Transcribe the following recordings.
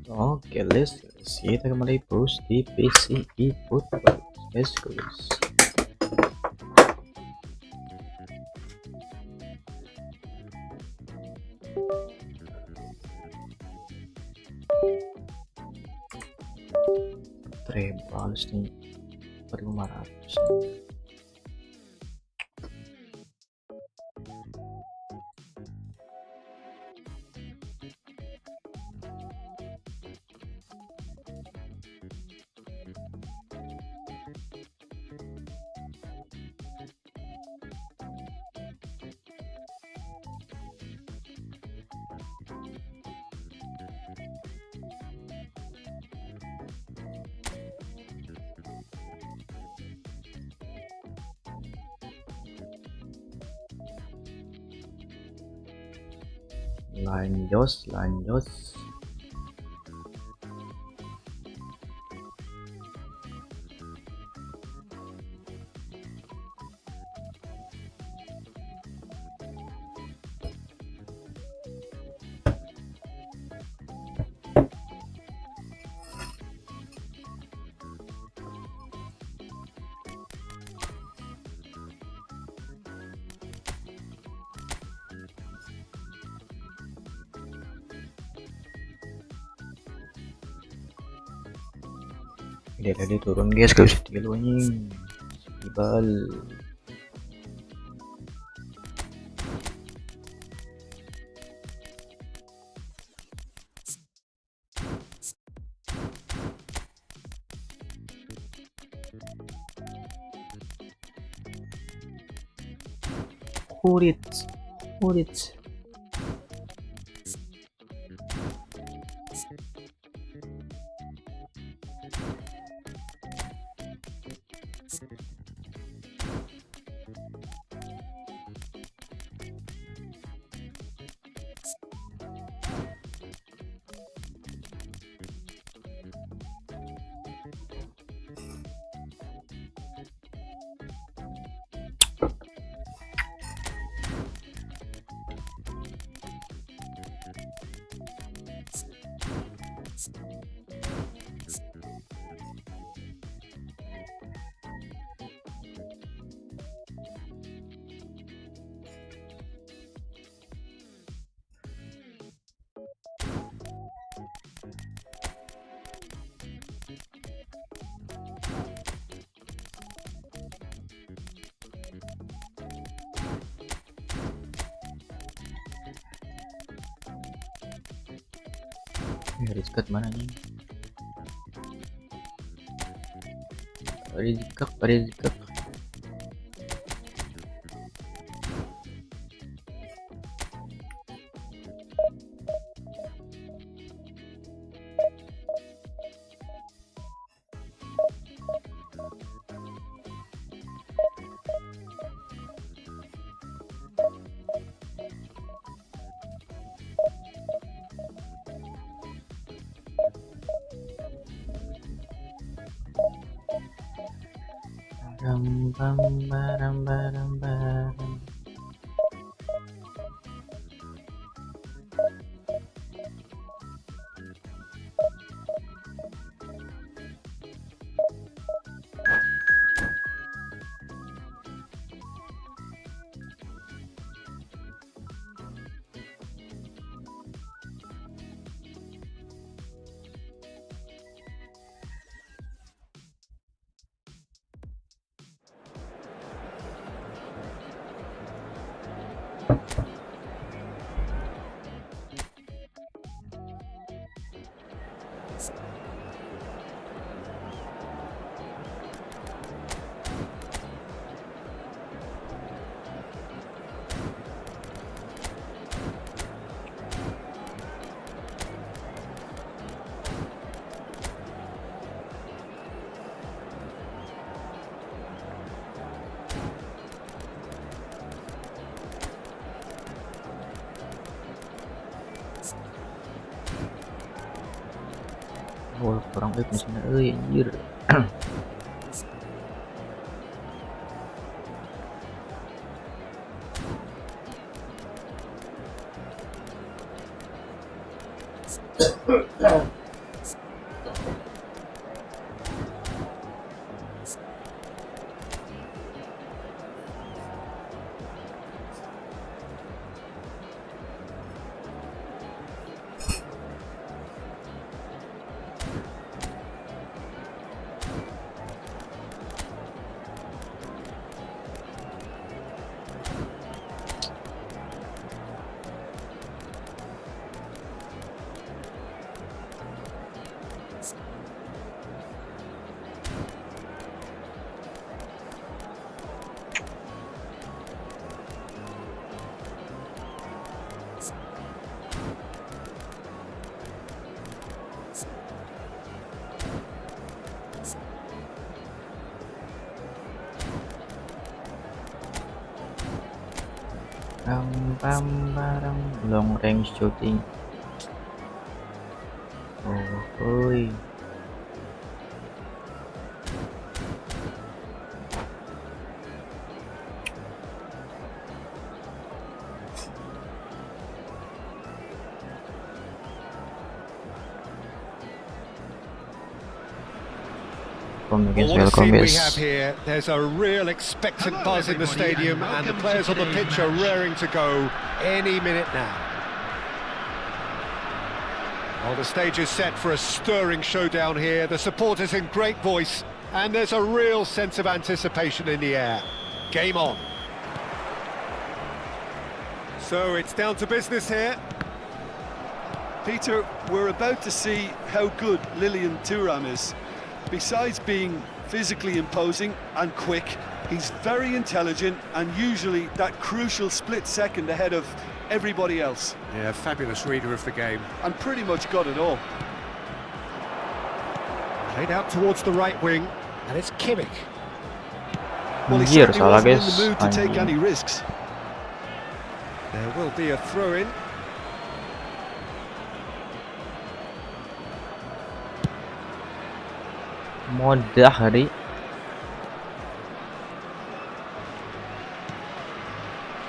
Oke, kita kembali bos di PC eFootball. Let's go guys. Treble nih 4.500. lanjut. Dia tadi turun guys, gak bisa tiga anjing. Ibal. Kurit. Rizkat mana nih? Rizkak. Baram. Kurang baik misalnya anjir. Bang bang barang long range shooting. Oh, oi. Well, what a scene we have here. There's a real expectant buzz in the stadium, and the players on the pitch are raring to go any minute now. Well, the stage is set for a stirring showdown here. The supporters in great voice, and there's a real sense of anticipation in the air. Game on. So it's down to business here. Peter, we're about to see how good Lilian Thuram is. Besides being physically imposing and quick, he's very intelligent and usually that crucial split second ahead of everybody else. Yeah, fabulous reader of the game. And pretty much got it all. Played out towards the right wing, and it's Kimmich. Well, he certainly wasn't in the mood to take any risks. There will be a throw-in. Mudah hari.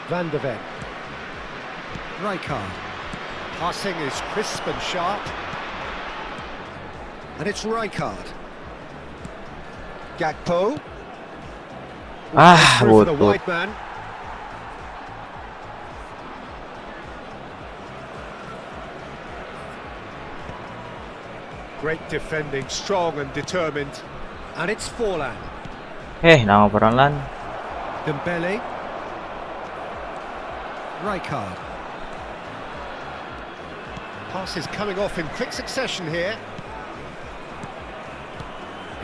Van de Ven. Rijkaard. Passing is crisp and sharp. And it's Rijkaard. Gakpo. For the wide man. Great defending, strong and determined. And it's Forlan. Nama Forlan. Dembele. Rijkaard. Pass is coming off in quick succession here.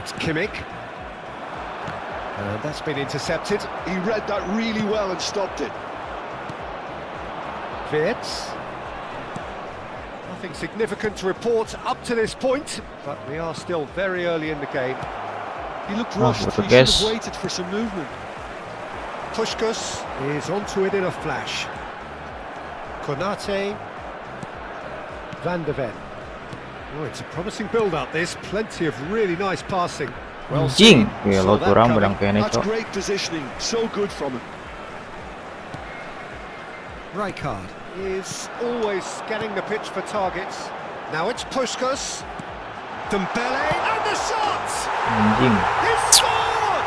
It's Kimmich. And that's been intercepted. He read that really well and stopped it. Wirtz. Nothing significant to report up to this point, but we are still very early in the game. He looked rushed, he should have waited for some movement. Puskás is onto it in a flash. Konate. Van de Ven. Oh, it's a promising build-up, this. Plenty of really nice passing. Well seen. That's great positioning, so good from him. Rijkaard is always scanning the pitch for targets. Now it's Puskás. Dembele, and the shot! He scored!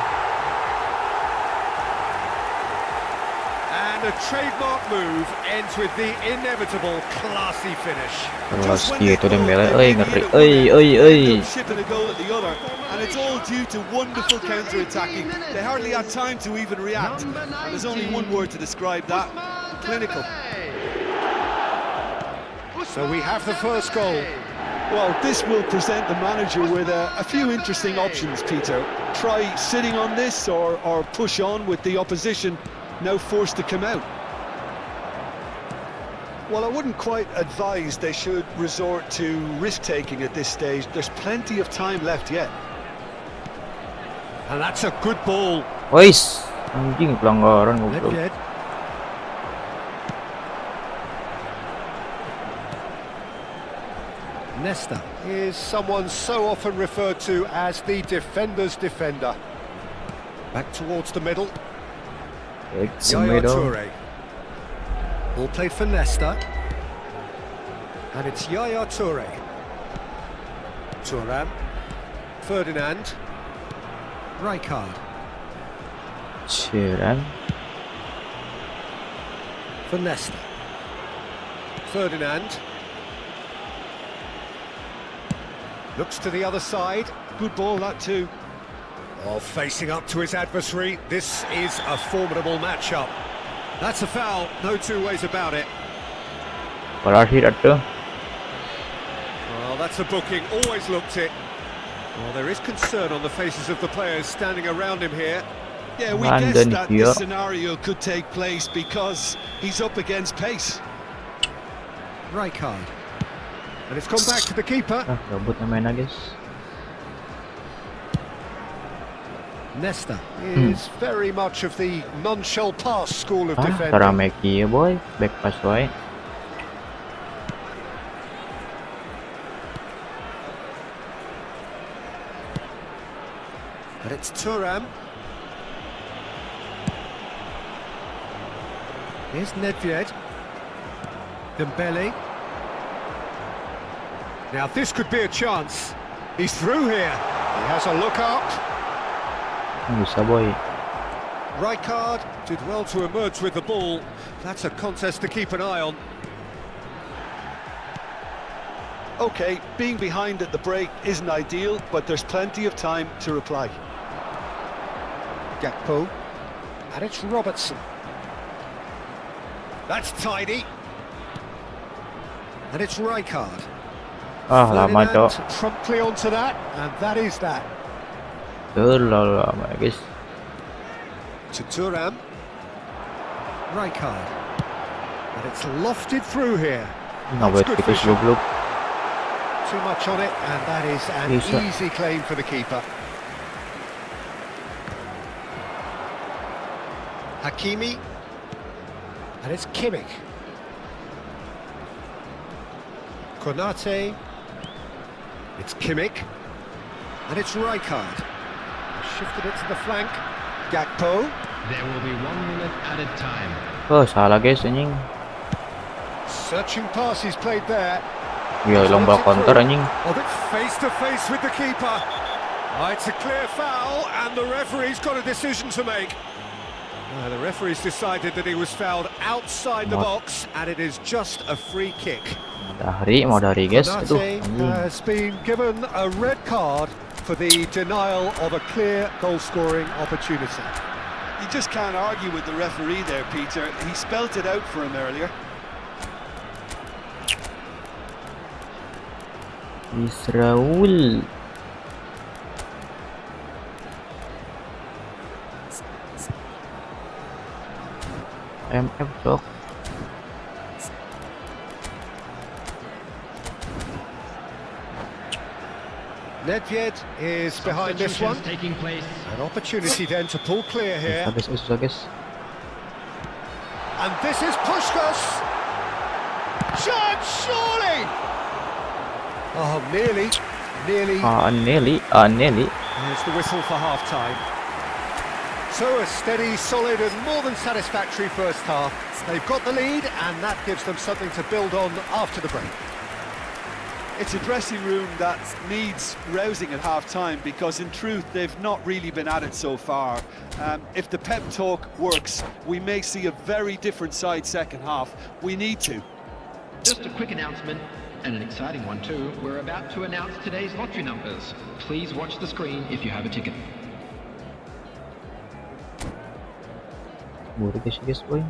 And a trademark move ends with the inevitable classy finish. Classy itu Dembele, ngeri, Shipping a goal at the other, and it's all due to wonderful counter-attacking. They hardly had time to even react, and there's only one word to describe that: clinical. So we have the first goal. Well, this will present the manager with a few interesting options, Peter. Try sitting on this or push on with the opposition now forced to come out. Well, I wouldn't quite advise they should resort to risk-taking at this stage. There's plenty of time left yet. And that's a good ball. Wais, anjing pelanggaran goblok. Nesta is someone so often referred to as the defender's defender. Back towards the middle. Yaya Toure. Ball played for Nesta. And it's Yaya Toure. Thuram. Ferdinand. Rijkaard. Thuram. For Nesta. Ferdinand. Looks to the other side. Good ball, that too. Oh, facing up to his adversary. This is a formidable matchup. That's a foul, no two ways about it. Berarti itu. Well, that's a booking, always looked it. Well, there is concern on the faces of the players standing around him here. Yeah, we guessed that this scenario could take place because he's up against pace. Rijkaard. And it's gone back to the keeper. Gabut na main na, guys. Nesta is very much of the non-shell pass school of defending. Tarameki ya boy, back pass wae. And it's Thuram. Here's Nedved. Dembele. Now this could be a chance. He's through here. He has a look up. Bisa boy. Rijkaard did well to emerge with the ball. That's a contest to keep an eye on. Okay, being behind at the break isn't ideal, but there's plenty of time to reply. Gakpo. And it's Robertson. That's tidy. And it's Rijkaard. Lama cok. Promptly onto that, and that is that. Terlalu lama guys. To Thuram. Rijkaard. And it's lofted through here. Nggak good kita vision. goblok. Too much on it, and that is an easy claim for the keeper. Hakimi. And it's Kimmich. Konate. It's Kimmich. And it's Rijkaard. Shifted it to the flank. Gakpo. There will be 1 minute added time. Salah guys anjing. Searching pass he's played there. Ya lomba counter anjing. Oh, but face to face with the keeper. Oh, it's a clear foul, and the referee's got a decision to make. The referee's decided that he was fouled outside the box, and it is just a free kick. Mau dari guys. Konate has been given a red card for the denial of a clear goal-scoring opportunity. You just can't argue with the referee there, Peter. He spelt it out for him earlier. Israel. MF cok. Nedved is behind this one. Taking place. An opportunity then to pull clear here. Susah guys. And this is Puskás. Chance, surely! Oh, nearly. Nearly. Here's the whistle for half-time. So a steady, solid and more than satisfactory first half. They've got the lead, and that gives them something to build on after the break. It's a dressing room that needs rousing at half-time, because in truth they've not really been at it so far. If the pep talk works, we may see a very different side second half. We need to. Just a quick announcement, and an exciting one too. We're about to announce today's lottery numbers. Please watch the screen if you have a ticket. Buru guys boy.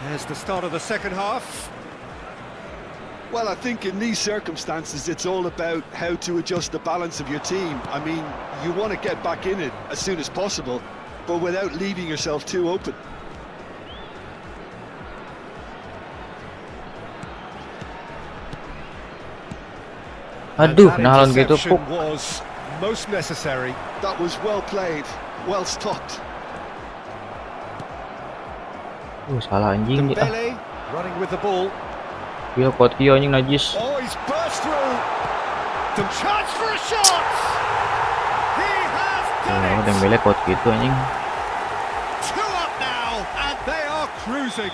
There's the start of the second half. Well, I think in these circumstances it's all about how to adjust the balance of your team. I mean, you want to get back in it as soon as possible, but without leaving yourself too open. Aduh, nahan gitu puk. Was most necessary. That was well played, well stopped. Salah anjing dia. Dembele running with the ball. Dia kuat kia anjing najis. Oh, he's burst through. The chance for a shot. He has done it. Dembele kuat gitu anjing. 2 up now, and they are cruising.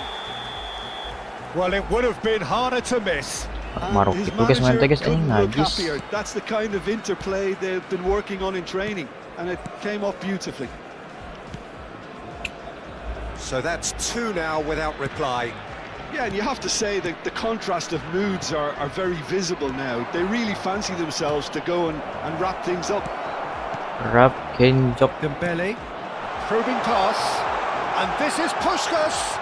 Well, it would have been harder to miss. Maruk itu guys main guys anjing najis. That's the kind of interplay they've been working on in training, and it came off beautifully. So that's 2 now without reply. Yeah, and you have to say that the contrast of moods are very visible now. They really fancy themselves to go and wrap things up. Wrap things up. Dembele, probing pass, and this is Puskás.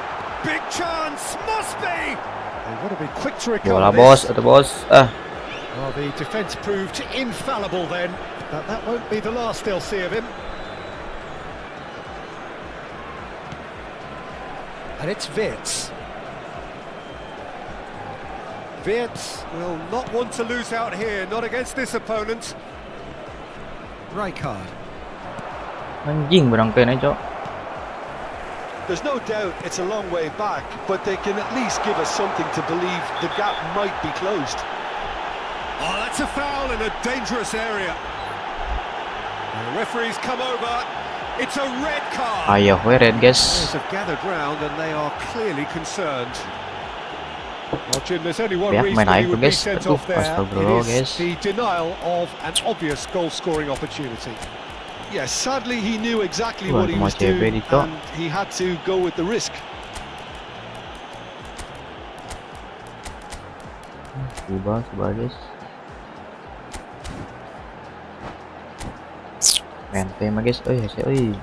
Big chance, must be. They want to be quick to recover. Bola bos, atau bos. Well, the defence proved infallible then, but that won't be the last they'll see of him. And it's Wirtz. Wirtz will not want to lose out here, not against this opponent. Rijkaard. Anjing berangkai nih, Cok. There's no doubt it's a long way back, but they can at least give us something to believe the gap might be closed. Oh, that's a foul in a dangerous area. The referee's come over. It's a red card. Ayo, red guys. Players have gathered round and they are clearly concerned. Well, Jim, there's only one Biar reason main he would air, be guys. sent Aduh, off there. astagfirullah, It is guys. the denial of an obvious goal-scoring opportunity. Yeah, sadly he knew exactly Wah, what he was macam doing Benito. and he had to go with the risk. Coba guys. Mente mah guys, oi.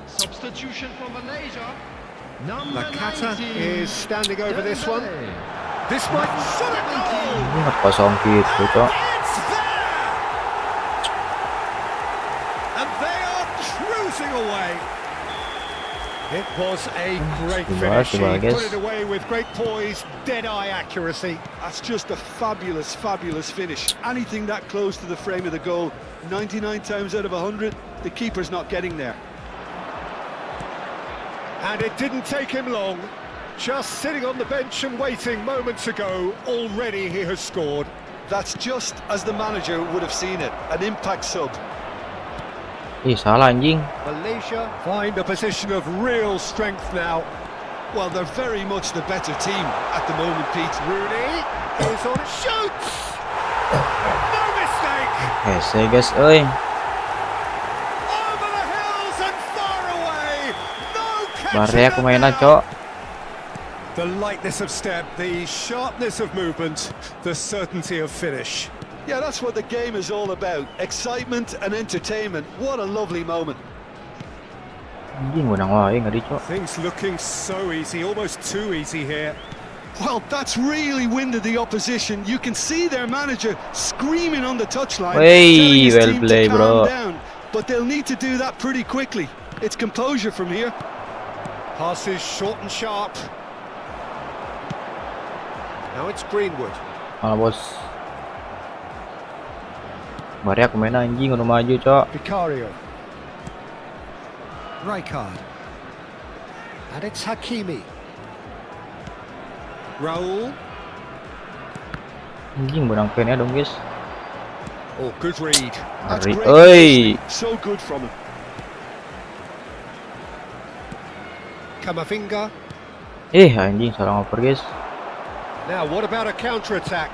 Substitution from Malaysia. Number Nakata 19. is standing over this one. This might shut it goal. Ini kosong gitu, Cok. It's there! And they are cruising away. It was a great finish. He put it away with great poise, dead-eye accuracy. That's just a fabulous, fabulous finish. Anything that close to the frame of the goal, 99 times out of 100, the keeper's not getting there. And it didn't take him long. Just sitting on the bench and waiting moments ago, already he has scored. That's just as the manager would have seen it, an impact sub. Ih, salah anjing. Malaysia find a position of real strength now. Well, they're very much the better team at the moment, Pete. Rooney is on, shoots! No mistake! Hese guys, oi. Over the hills and far away! No Barya catching mainan, them Cok. now! The lightness of step, the sharpness of movement, the certainty of finish. Yeah, that's what the game is all about. Excitement and entertainment. What a lovely moment. Anjing menang wae ngeri, Cok. Things looking so easy, almost too easy here. Well, that's really winded the opposition. You can see their manager screaming on the touchline, Hey, telling his well team played, to calm bro. down. But they'll need to do that pretty quickly. It's composure from here. Passes short and sharp. Now it's Greenwood. Malah bos. Barya main anjing udah maju, Cok. Vicario. Rijkaard. And it's Hakimi. Raul. Anjing berangkai nih dong, guys. Oh, good read. That's Ngeri. great. Oi. So good from him. Camavinga. Anjing salah ngoper, guys. Now, what about a counter-attack?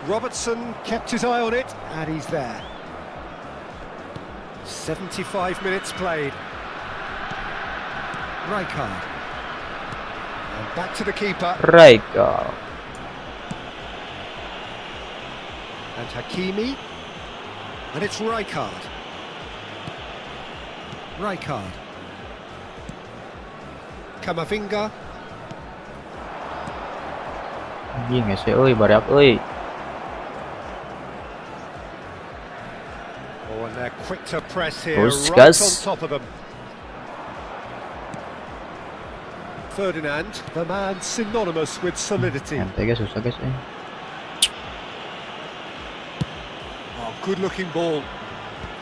Robertson kept his eye on it, and he's there. 75 minutes played. Rijkaard. And back to the keeper. Rijkaard. And Hakimi. And it's Rijkaard. Rijkaard. Camavinga. Anjing hese euy, baryak euy. Oh, and they're quick to press here, Puskás. right on top of them. Ferdinand, the man synonymous with solidity. Ente guys, susah guys. Oh, good-looking ball.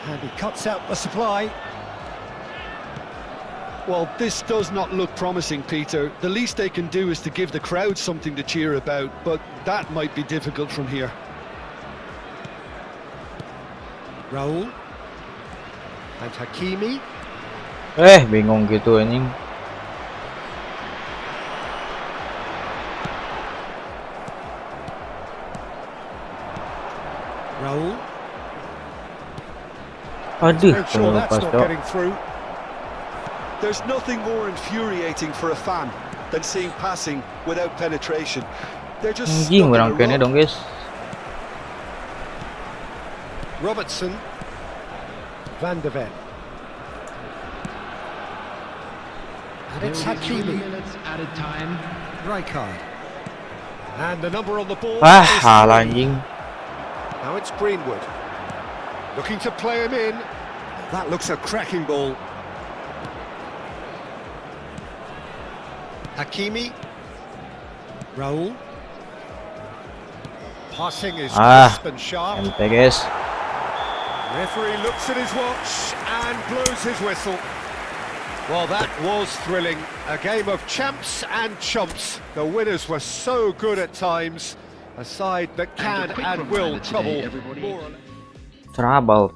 And he cuts out the supply. Well, this does not look promising, Peter. The least they can do is to give the crowd something to cheer about, but that might be difficult from here. Raul. And Hakimi. Bingung gitu anjing. Raul. Aduh, Make sure that's lepas not dok. getting through. There's nothing more infuriating for a fan than seeing passing without penetration. They're just Anjing stuck in a berangkainya rut. dong guys. Robertson. Van de Ven. And it's There will be 3 Hakimi. minutes added time. Rijkaard. And the number on the ball Ah, is salah 3. anjing. Now it's Greenwood. Looking to play him in. That looks a cracking ball. Hakimi. Raul. Passing is crisp and sharp. Ente guys. Referee looks at his watch and blows his whistle. Well, that was thrilling. A game of champs and chumps. The winners were so good at times. A side that can And a quick and will reminder trouble today, everybody. more or less. Trouble.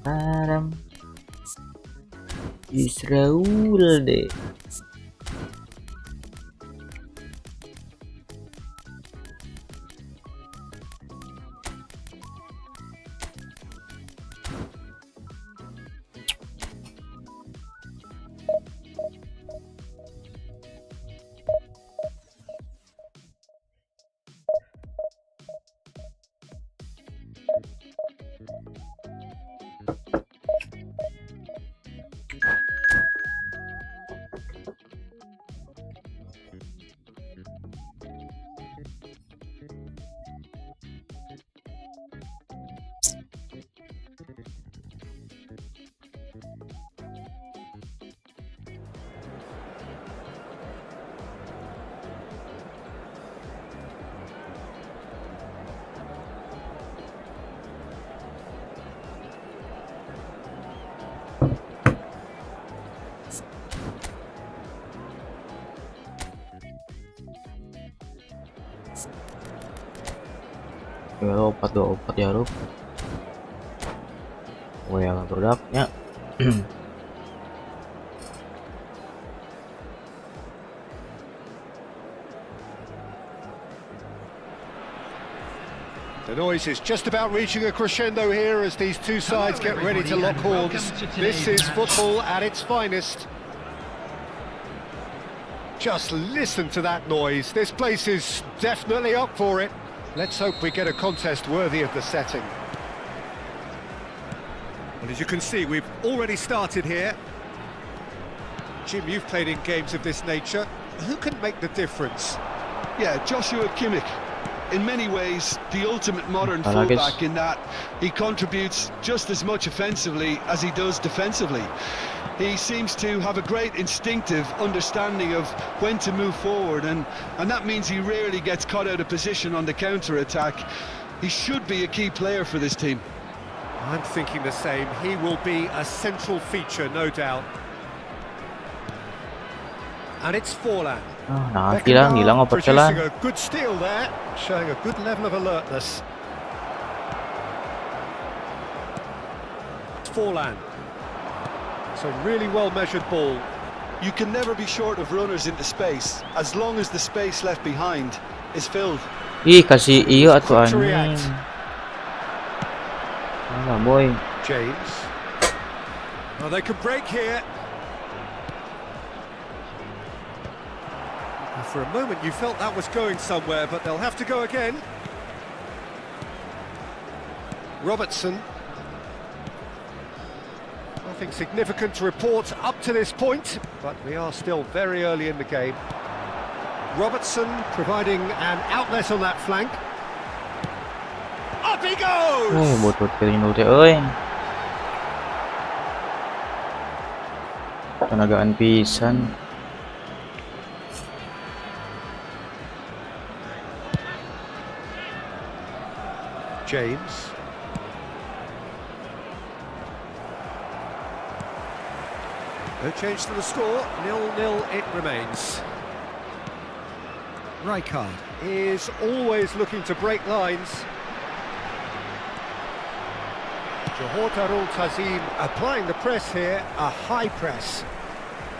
Param. Israel deh. Ya, 424 ya Rup. Well produknya. The noise is just about reaching a crescendo here as these two sides get ready to lock horns. This is football at its finest. Just listen to that noise. This place is definitely up for it. Let's hope we get a contest worthy of the setting. Well, as you can see, we've already started here. Jim, you've played in games of this nature. Who can make the difference? Yeah, Joshua Kimmich. In many ways, the ultimate modern I like it. fullback in that he contributes just as much offensively as he does defensively. He seems to have a great instinctive understanding of when to move forward, and that means he rarely gets caught out of position on the counter-attack. He should be a key player for this team. I'm thinking the same. He will be a central feature, no doubt. And it's Forlan. Hilang oper Producing celah. a good steal there, showing a good level of alertness. It's Forlan. It's a really well-measured ball. You can never be short of runners into space, as long as the space left behind is filled. Ih, kasih iyo atuh Quick to anjing. react. Alah boy. James. Well, they could break here. For a moment you felt that was going somewhere, but they'll have to go again. Robertson. Nothing significant to report up to this point, but we are still very early in the game. Robertson providing an outlet on that flank. Up he goes! Bot-bot kering dulu teh euy. Tenagaan pisan. James. No change to the score, 0-0 it remains. Rijkaard is always looking to break lines. Johor Tazim applying the press here, a high press.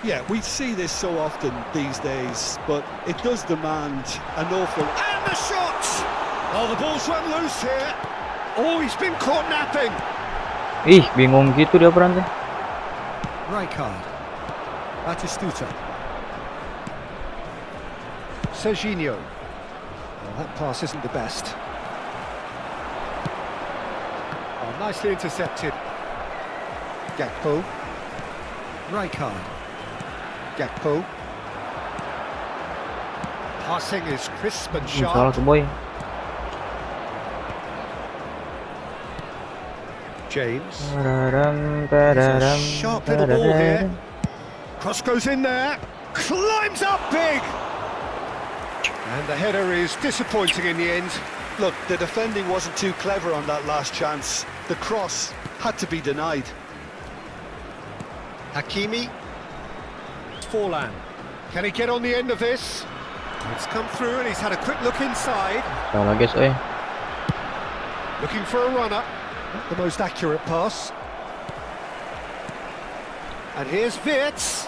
Yeah, we see this so often these days, but it does demand an awful... And the shot! Oh, the ball's run loose here. Oh, he's been caught napping. Ih, bingung gitu dia perannya. Rijkaard. Batistuta. Serginho. Well, that pass isn't the best. Oh, nicely intercepted. Gakpo. Rijkaard. Gakpo. Passing is crisp and Salah sharp. tuh boy. James. Pararam, It's a pararam, sharp little ball here. pararam. Cross goes in there. Climbs up big. And the header is disappointing in the end. Look, the defending wasn't too clever on that last chance. The cross had to be denied. Hakimi. Forlan. Can he get on the end of this? It's come through and he's had a quick look inside. Salah guys, eh. Looking for a runner. Not the most accurate pass. And here's Wirtz.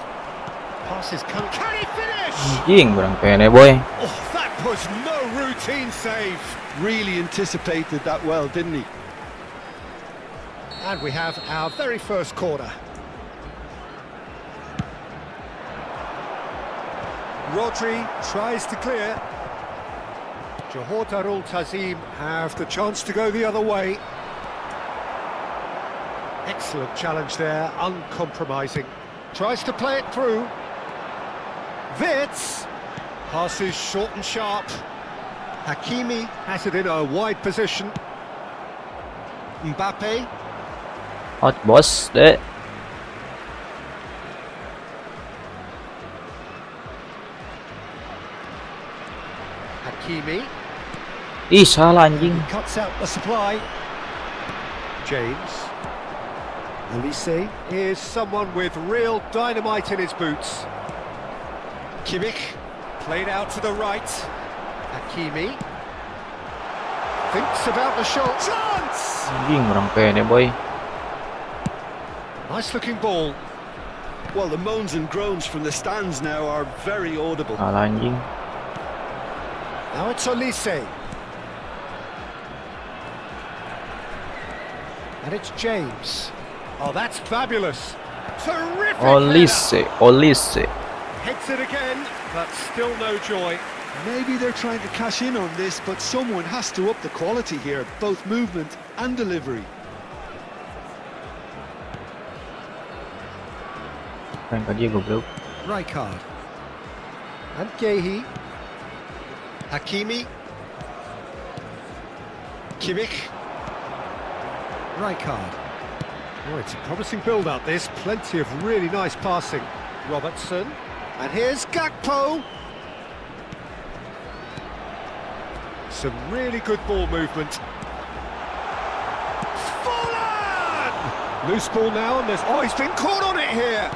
Pass is coming. Can he finish? Anjing, berang kayaknya boy. Oh, that was no routine save. Really anticipated that well, didn't he? And we have our very first corner. Rodri tries to clear. Johor Tazim have the chance to go the other way. Excellent challenge there, uncompromising. Tries to play it through. Wirtz. Passes short and sharp. Hakimi has it in a wide position. Mbappe. Hot boss deh. Hakimi. Ih, salah anjing. Cuts out the supply. James. Elise is someone with real dynamite in his boots. Kimmich. Played out to the right. Hakimi. Thinks about the shot. Chance! Anjing, berang kayaknya boy. Nice looking ball. Well, the moans and groans from the stands now are very audible. Salah anjing. Now it's Elise. And it's James. Oh, that's fabulous. Terrific Olise, Olise. Heads it again, but still no joy. Maybe they're trying to cash in on this, but someone has to up the quality here, both movement and delivery. Frank dia goblok. Rijkaard. And Gehi. Hakimi. Kimmich. Rijkaard. Oh, it's a promising build-up, this. Plenty of really nice passing. Robertson. And here's Gakpo. Some really good ball movement. Forlan! Loose ball now, and there's... Oh, he's been caught on it here!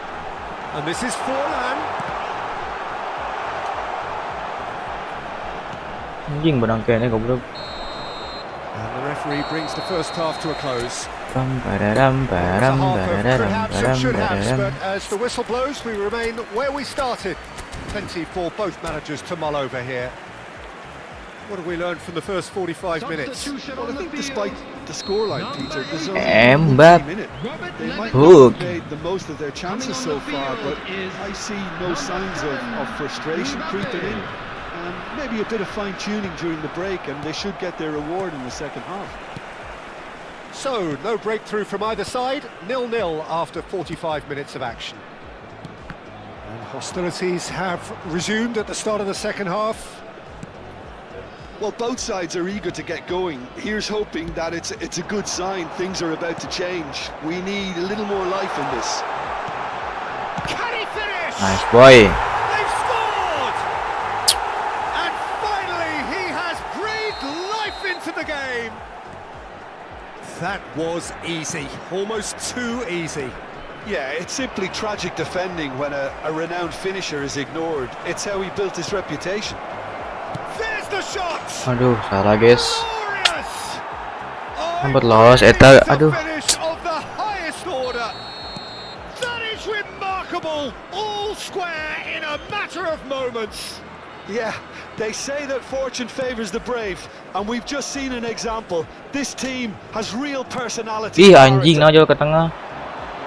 And this is Forlan. Anjing, berang kayaknya goblok. And the referee brings the first half to a close. Ram, pararam, pararam, pararam, pararam, Should have, pararam. but as the whistle blows, we remain where we started. Plenty for both managers to mull over here. What have we learned from the first 45 minutes? Well, I think despite the scoreline, Peter, there's only Mbappe. 1 minute. They might Hook. have made the most of their chances so far, but I see no signs of frustration creeping in. And maybe a bit of fine-tuning during the break, and they should get their reward in the second half. So, no breakthrough from either side, 0-0 after 45 minutes of action. And hostilities have resumed at the start of the second half. Well, both sides are eager to get going. Here's hoping that it's a good sign. Things are about to change. We need a little more life in this. Can he finish? Nice boy. They've scored! And finally, he has breathed life into the game. That was easy, almost too easy. Yeah, it's simply tragic defending when a renowned finisher is ignored. It's how he built his reputation. shot. Aduh, salah guys. Glorious. Sempat lolos eta, aduh. Finish of the highest order. That is remarkable. All square in a matter of moments. Yeah, they say that fortune favours the brave, and we've just seen an example. This team has real personality. Ih, anjing aja ke tengah.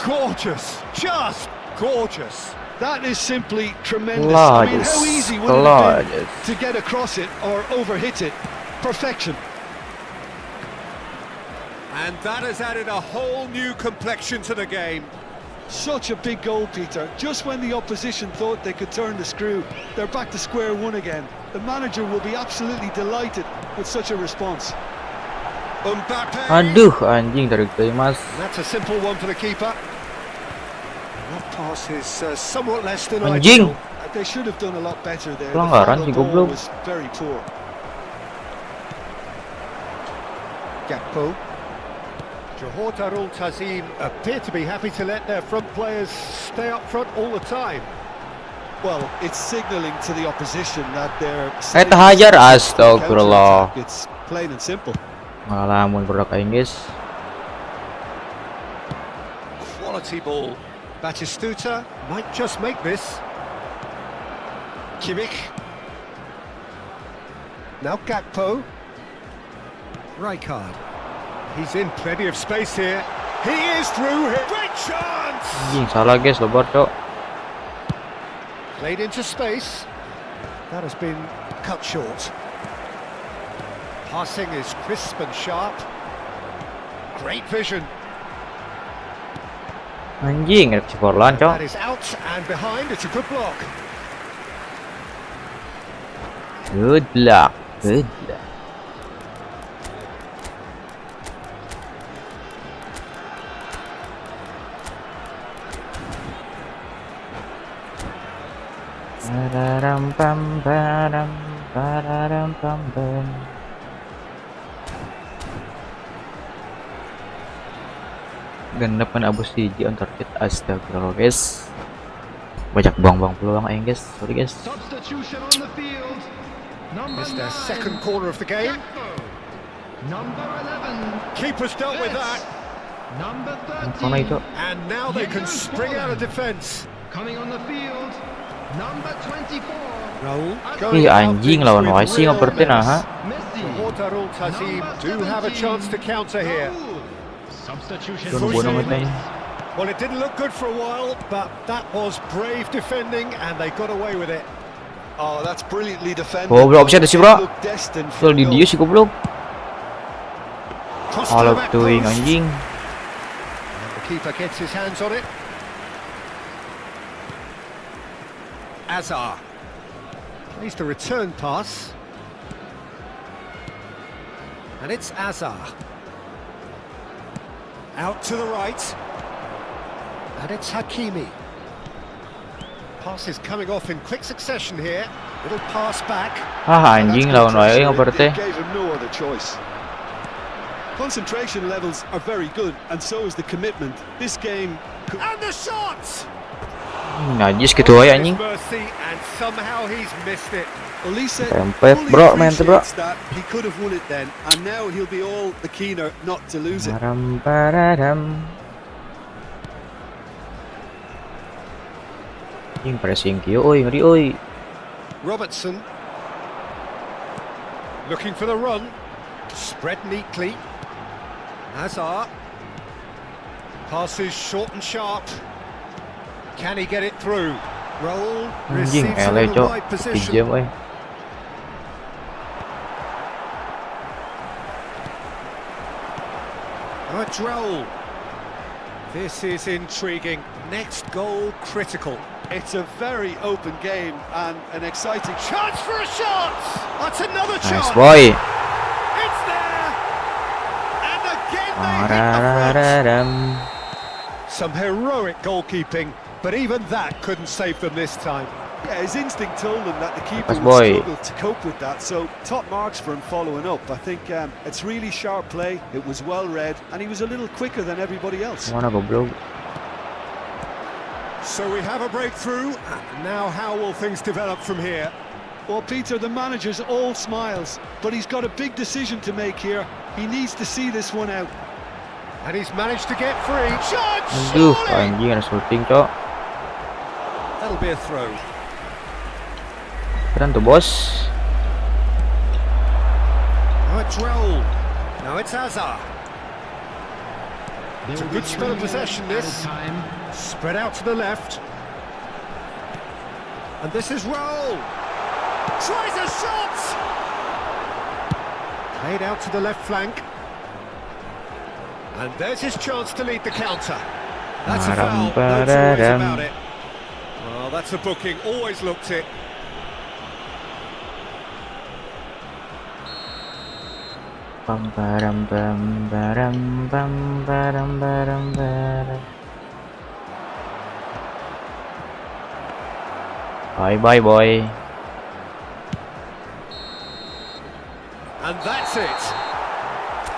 Gorgeous, just gorgeous. That is simply tremendous. I mean, how easy would it have been to get across it or overhit it? Perfection. And that has added a whole new complexion to the game. Such a big goal, Peter. Just when the opposition thought they could turn the screw, they're back to square one again. The manager will be absolutely delighted with such a response. Mbappe. Aduh, anjing tarik mas. That's a simple one for the keeper. That pass is somewhat less than Anjing. ideal. They should have done a lot better there. The Pelanggaran final si ball goblok. was very poor. Gakpo. Johor Darul Tazim appear to be happy to let their front players stay up front all the time. Well, it's signalling to the opposition that they're... Eta hajar, astagfirullah. It's plain and simple. Ngalamun produk Inggris. Quality ball. Batistuta might just make this. Kimmich. Now Gakpo. Rijkaard. He's in plenty of space here. He is through here. Great chance! Anjing salah guys, lebar cok. Played into space. That has been cut short. Passing is crisp and sharp. Great vision. Anjing, ada Ciporlan cok. That is out and behind. It's a good block. Good luck, good luck. Pararam pam param pararam pam pam. Genep kan abus hiji on target, astagfirullah guys. Banyak buang-buang peluang guys, sorry guys. Substitution on the field. Number It's their 9, second corner of the game. Jago. Number 11. Keeper's dealt with that. Number Mana itu? 13. And now they can spring out of defence. Coming on the field. Number 24. Raul. Ih anjing lawan Wasi ngopertin aha. Messi. Johor Darul Tazim do have a chance to counter here. Substitution. Doon bunuh ngetain. Well, it didn't look good for a while, but that was brave defending, and they got away with it. Oh, that's brilliantly defended. Oh, bro, offside sih, bro. They look destined for Kalau di goal. dia sih goblok. Cross to All the of back doing post. anjing. And the keeper gets his hands on it. Azar plays the return pass, and it's Azar out to the right, and it's Hakimi. Pass is coming off in quick succession here. Little pass back. Ah anjing lawan Wasi ngopertin. They gave him no other choice. Concentration levels are very good, and so is the commitment. This game could... And the shot! Najis gitu aja anjing. Mercy, and somehow he's missed it. Olise Tempet, fully bro, main tuh, bro. appreciates that he could have won it then, and now he'll be all the keener not to lose it. Param pararam. Anjing pressing kieu euy, ngeri euy. Robertson looking for the run, spread neatly. Hazard passes short and sharp. Can he get it through? Roll Anjing receives it ele in the cok. right position. Pinjam euy. Roll. This is intriguing. Next goal critical. It's a very open game and an exciting Chance for a shot! That's another Nice chance! boy. It's there! And again they hit the front. Pararam. Some heroic goalkeeping, but even that couldn't save them this time. Yeah, his instinct told him that the keeper Nice would boy. struggle to cope with that, so top marks for him following up. I think it's really sharp play, it was well read, and he was a little quicker than everybody else. Mana goblok? So we have a breakthrough. Now how will things develop from here? Well, Peter, the manager's all smiles, but he's got a big decision to make here. He needs to see this one out. And he's managed to get free. Shot! Aduh, Surely! anjing ada shooting, cok. That'll be a throw. Keren tuh, bos. Now it's Raul. Now it's Hazard. It's a good spell of possession, this. Spread out to the left. And this is Raul. Tries a shot! Played out to the left flank. And there's his chance to lead the counter. That's a foul, no two ways about it. Well, that's a booking, always looked it. Bam baram bam baram bam baram baram baram. Bye bye boy. And that's it.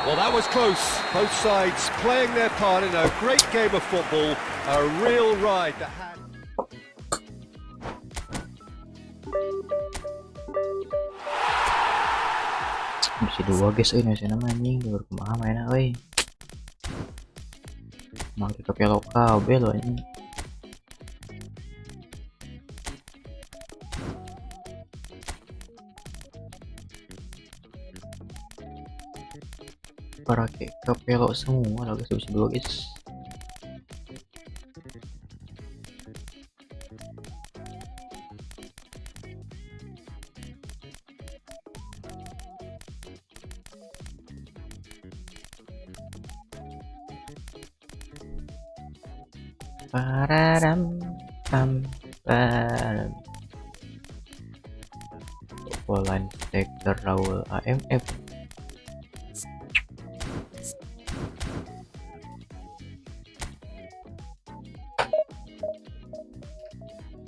Well, that was close. Both sides playing their part in a great game of football. A real ride that had... Bisa dua guys, nasi nama anjing baru kumaha mainnya, Mangke ke pelo kabel lo anjing. Para ke pelo semua lah guys, bisa dua guys. Pararam pam param. Polan Tekter Raul AMF.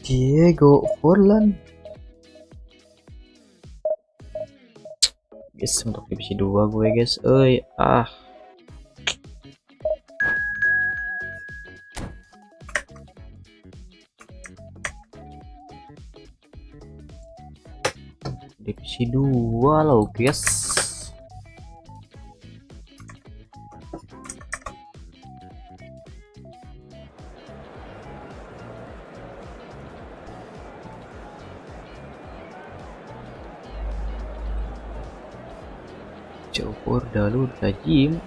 Diego Forlan. Guys, untuk divisi 2 gue guys, divisi 2 loh guys. Coba dulu tajim.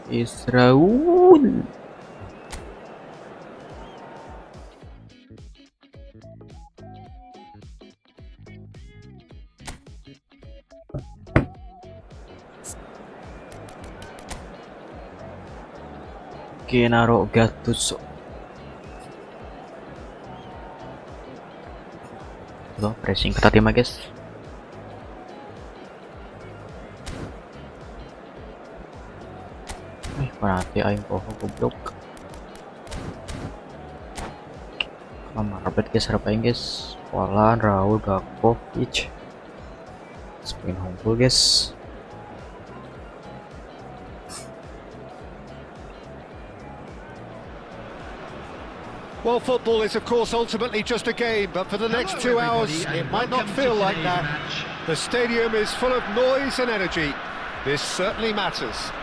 Israun. Genaro Gattuso. Lo pressing ketat ya guys. Berarti aing poho goblok. Marbet guys, harapain guys. Polan, Raul, Gakovic. Spin hongkul guys. Well, football is of course ultimately just a game, but for the next 2 hours it might not feel like that. The stadium is full of noise and energy. This certainly matters.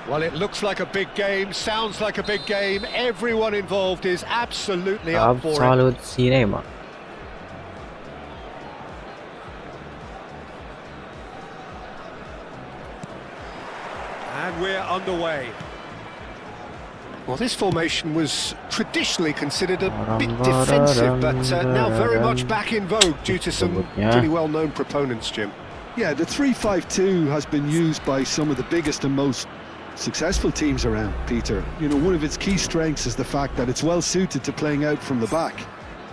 Well, it looks like a big game, sounds like a big game. Everyone involved is absolutely up for it. Absolute cinema. And we're underway. Well, this formation was traditionally considered a bit defensive, but now very much back in vogue due to some pretty well-known proponents, Jim. Yeah, the 3-5-2 has been used by some of the biggest and most successful teams around, Peter. You know, one of its key strengths is the fact that it's well suited to playing out from the back.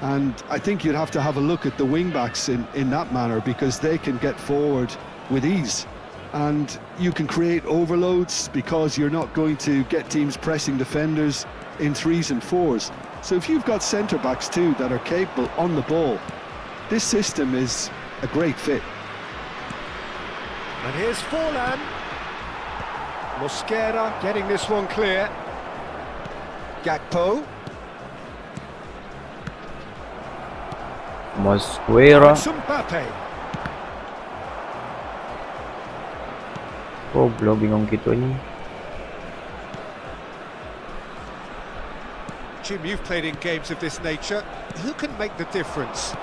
And I think you'd have to have a look at the wing-backs in that manner, because they can get forward with ease. And you can create overloads because you're not going to get teams pressing defenders in 3s and 4s. So if you've got centre-backs too that are capable on the ball, this system is a great fit. And here's Forlan. Mosquera getting this one clear. Gakpo. Mosquera. Mbappe. Goblok, bingung gitu nih. Jim, you've played in games of this nature. Who can make the difference?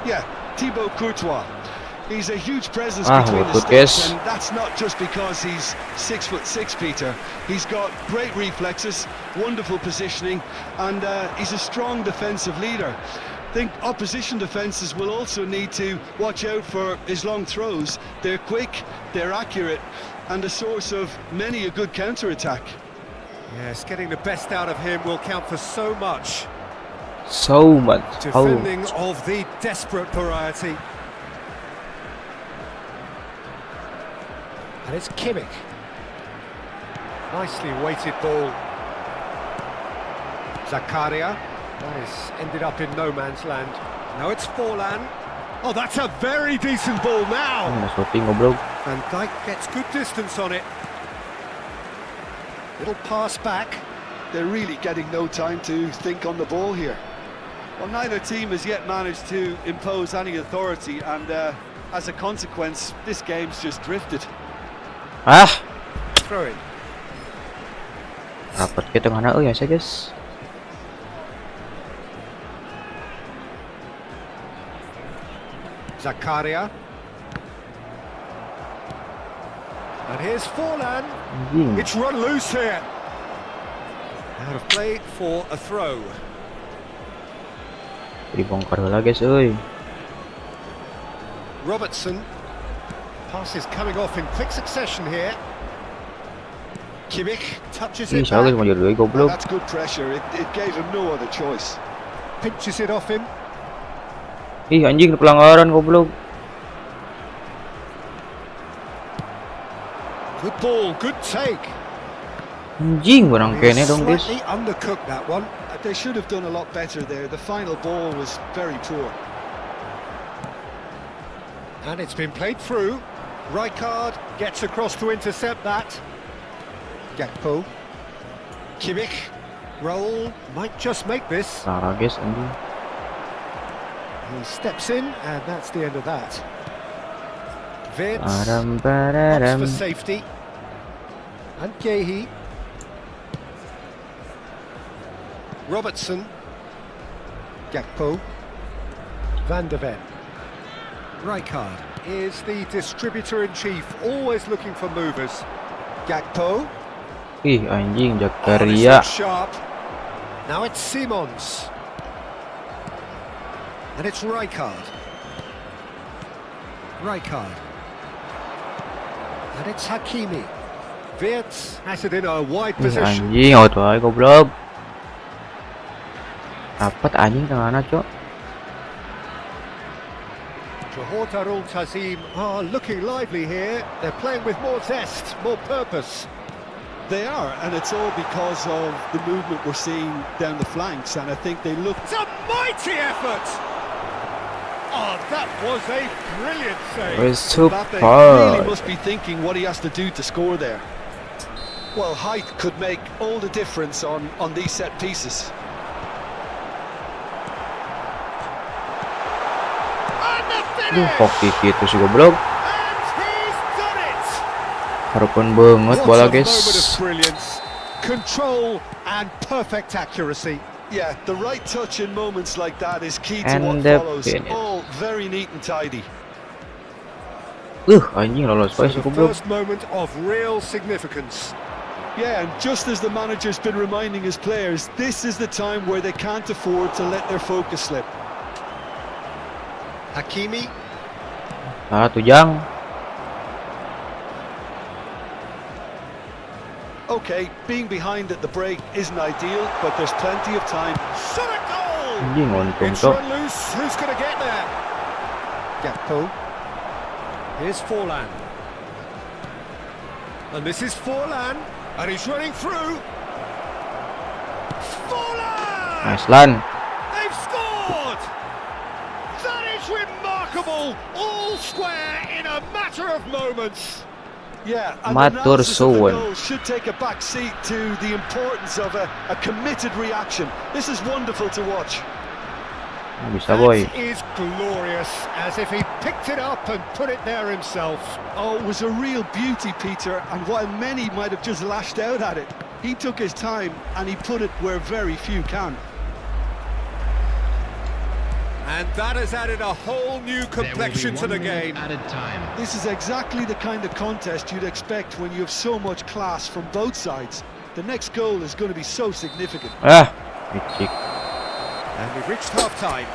Yeah, Thibaut Courtois. He's a huge presence between the sticks, and that's not just because he's 6'6", Peter. He's got great reflexes, wonderful positioning, and he's a strong defensive leader. I think opposition defences will also need to watch out for his long throws. They're quick, they're accurate, and a source of many a good counter-attack. Yes, getting the best out of him will count for so much. So much. Defending of the desperate variety. And it's Kimmich. Nicely weighted ball. Zakaria. That has ended up in no man's land. Now it's Forlan. Oh, that's a very decent ball now. And Dijk gets good distance on it. Little pass back. They're really getting no time to think on the ball here. Well, neither team has yet managed to impose any authority, and as a consequence, this game's just drifted. Throw in. Rapat ke tengah na ya, guys. Zakaria. And here's Forlan. It's run loose here. Out of play for a throw. Dibongkar lah guys, euy. Robertson. Passes coming off in quick succession here. Kimmich touches it back. That's good pressure. It gave him no other choice. Pinches it off him. Ih, anjing, pelanggaran goblok. Good ball, good take. Anjing, barang kene dong, guys. Slightly undercooked that one. They should have done a lot better there. The final ball was very poor. And it's been played through. Rijkaard gets across to intercept that. Gakpo. Kimmich. Roll. Might just make this. Sarah, guys, anjing. He steps in, and that's the end of that. Vince. Param. For safety. And Gehi. Robertson. Gakpo. Van de Ven. Rijkaard is the distributor-in-chief, always looking for movers. Gakpo. Ih, anjing, Oh, Zakaria. sharp. Now it's Simons. And it's Rijkaard. Rijkaard. And it's Hakimi. Wirtz has it in a wide position. Anjing, auto ay goblok. Dapat anjing tengah na, cok. Johor Darul Tazim are looking lively here. They're playing with more zest, more purpose. They are, and it's all because of the movement we're seeing down the flanks, and I think they look... It's a mighty effort! Oh, that was a brilliant save. It's super. Mbappe really must be thinking what he has to do to score there. Well, height could make all the difference on these set pieces. Duh, hoki gitu sih goblok. Harapan banget bola, guys. Control and perfect accuracy. Yeah, the right touch in moments like that is key to what follows. All very neat and tidy. Anjing lolos guys, goblok. First moment of real significance. Yeah, and just as the manager's been reminding his players, this is the time where they can't afford to let their focus slip. Hakimi. Tujang. Okay, being behind at the break isn't ideal, but there's plenty of time. Shot a goal! Anjing untung It's tuh. run loose. Who's going to get there? Jago. Here's Forlan. And this is Forlan. And he's running through. Forlan! Nice lan. They've scored! That is remarkable! All square in a matter of moments. Yeah, and Matur analysis of the suwun. goal should take a back seat to the importance of a committed reaction. This is wonderful to watch. Bisa boy. That is glorious, as if he picked it up and put it there himself. Oh, it was a real beauty, Peter, and while many might have just lashed out at it, he took his time and he put it where very few can. And that has added a whole new complexion to the game. Added time. This is exactly the kind of contest you'd expect when you have so much class from both sides. The next goal is going to be so significant. Licik. And we've reached half-time.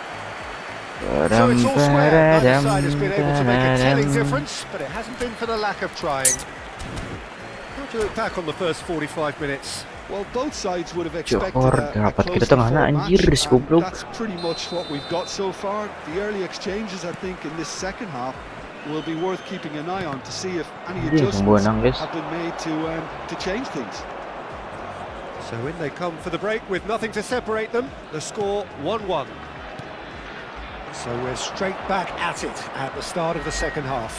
So it's all square. Neither side has been able to make a telling difference, but it hasn't been for the lack of trying. How do you look back on the first 45 minutes? Well, both sides would have expected Johor, a dapat close kita tengah and na, full anjir, match, si goblok. and that's pretty much what we've got so far. The early exchanges, I think, in this second half will be worth keeping an eye on to see if any Anjing, adjustments pembuanang, guys. have been made to change things. So in they come for the break with nothing to separate them. The score 1-1. So we're straight back at it at the start of the second half.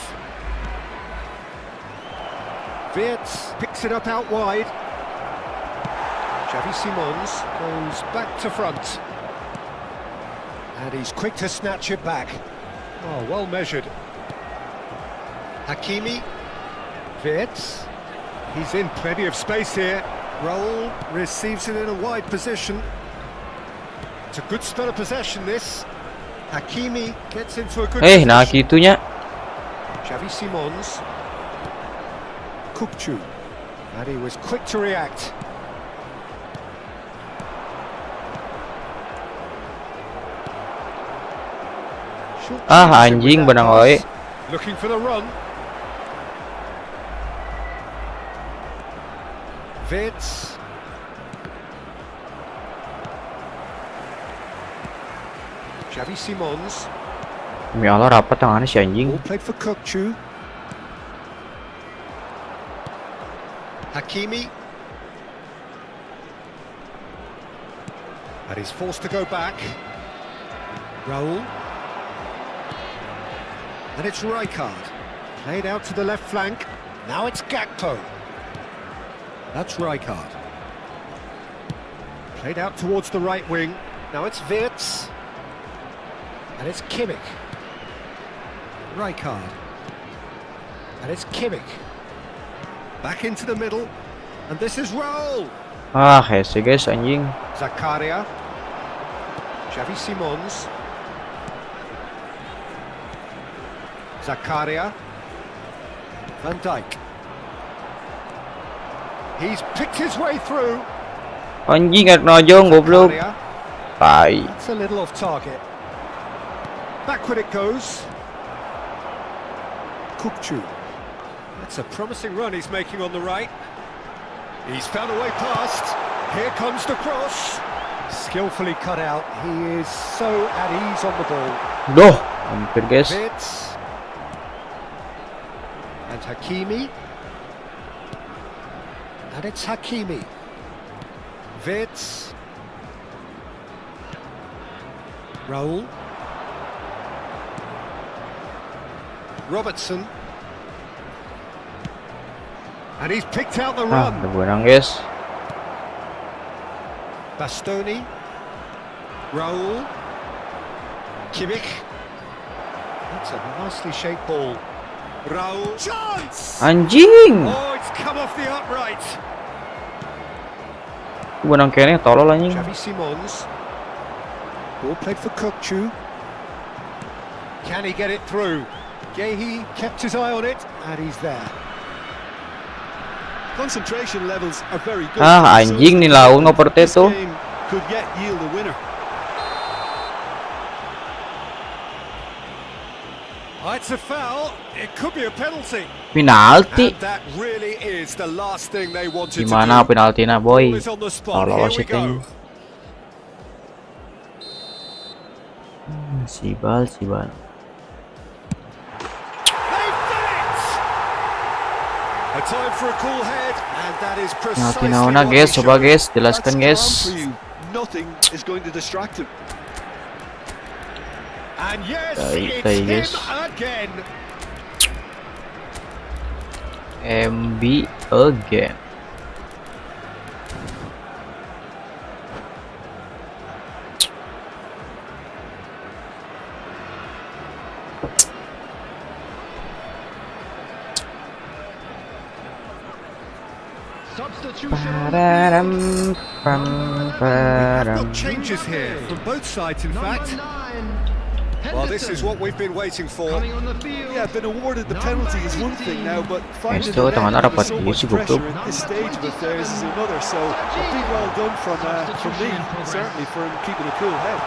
Wirtz picks it up out wide. Xavi Simons goes back to front. And he's quick to snatch it back. Oh, well measured. Hakimi. Wirtz. He's in plenty of space here. Raul receives it in a wide position. It's a good spell of possession, this. Hakimi gets into a good Nah position. gitunya. Xavi Simons. Kupchu. And he was quick to react. Short Anjing with that benang wae. pass. Looking for the run. Wirtz. Xavi Simons. Demi Allah rapat tangannya si anjing. Ball played for Kupchu. Hakimi. And he's forced to go back. Raul. And it's Rijkaard. Played out to the left flank. Now it's Gakpo. That's Rijkaard. Played out towards the right wing. Now it's Wirtz. And it's Kimmich. Rijkaard. And it's Kimmich. Back into the middle. And this is Raul. Hese guys anjing. Zakaria. Xavi Simons. Zakaria. Van Dijk. He's picked his way through. Anjing nojong goblok. Zakaria. Tai. That's a little off target. Backward it goes. Kupchu. That's a promising run he's making on the right. He's found a way past. Here comes the cross. Skillfully cut out. He is so at ease on the ball. Duh, hampir guys. Wirtz. And Hakimi. And it's Hakimi. Wirtz. Raul. Robertson. And he's picked out the run. Benang guys. Bastoni. Raul. Kimmich. That's a nicely shaped ball. Raul. Chance! Anjing. Oh, it's come off the upright. Benang kene tolol anjing. Xavi Simons. Ball played for Kupchu. Can he get it through? Gehi kept his eye on it, and he's there. Concentration levels are very good. Ah, anjing nih lawan ngoper This tuh. game could yet yield a winner. It's a foul. It could be a penalty. Penalti. And that really is the last thing they wanted to Gimana do. penaltinya, Ball boy? is on the spot. Kalau Here we shooting. go. Sibal. They've done it! A time for a cool head, and that is Penalti precisely naona what guys, he coba showed. guys, That's jelaskan calm guys. for you. Nothing is going to distract him. And yes, Baik, it's him guys. again. MB again. Substitution. Pararam, pam, We've param. got changes here from both sides, in Number fact. 9. Well, this is Henderson. what we've been waiting for. Coming on the field. Yeah, been awarded the penalty is one thing now, but finding Esto the net tangan under rapat so dia much sih, goblok. pressure at this stage of affairs is another. So a big well done from me, certainly for him keeping a cool head.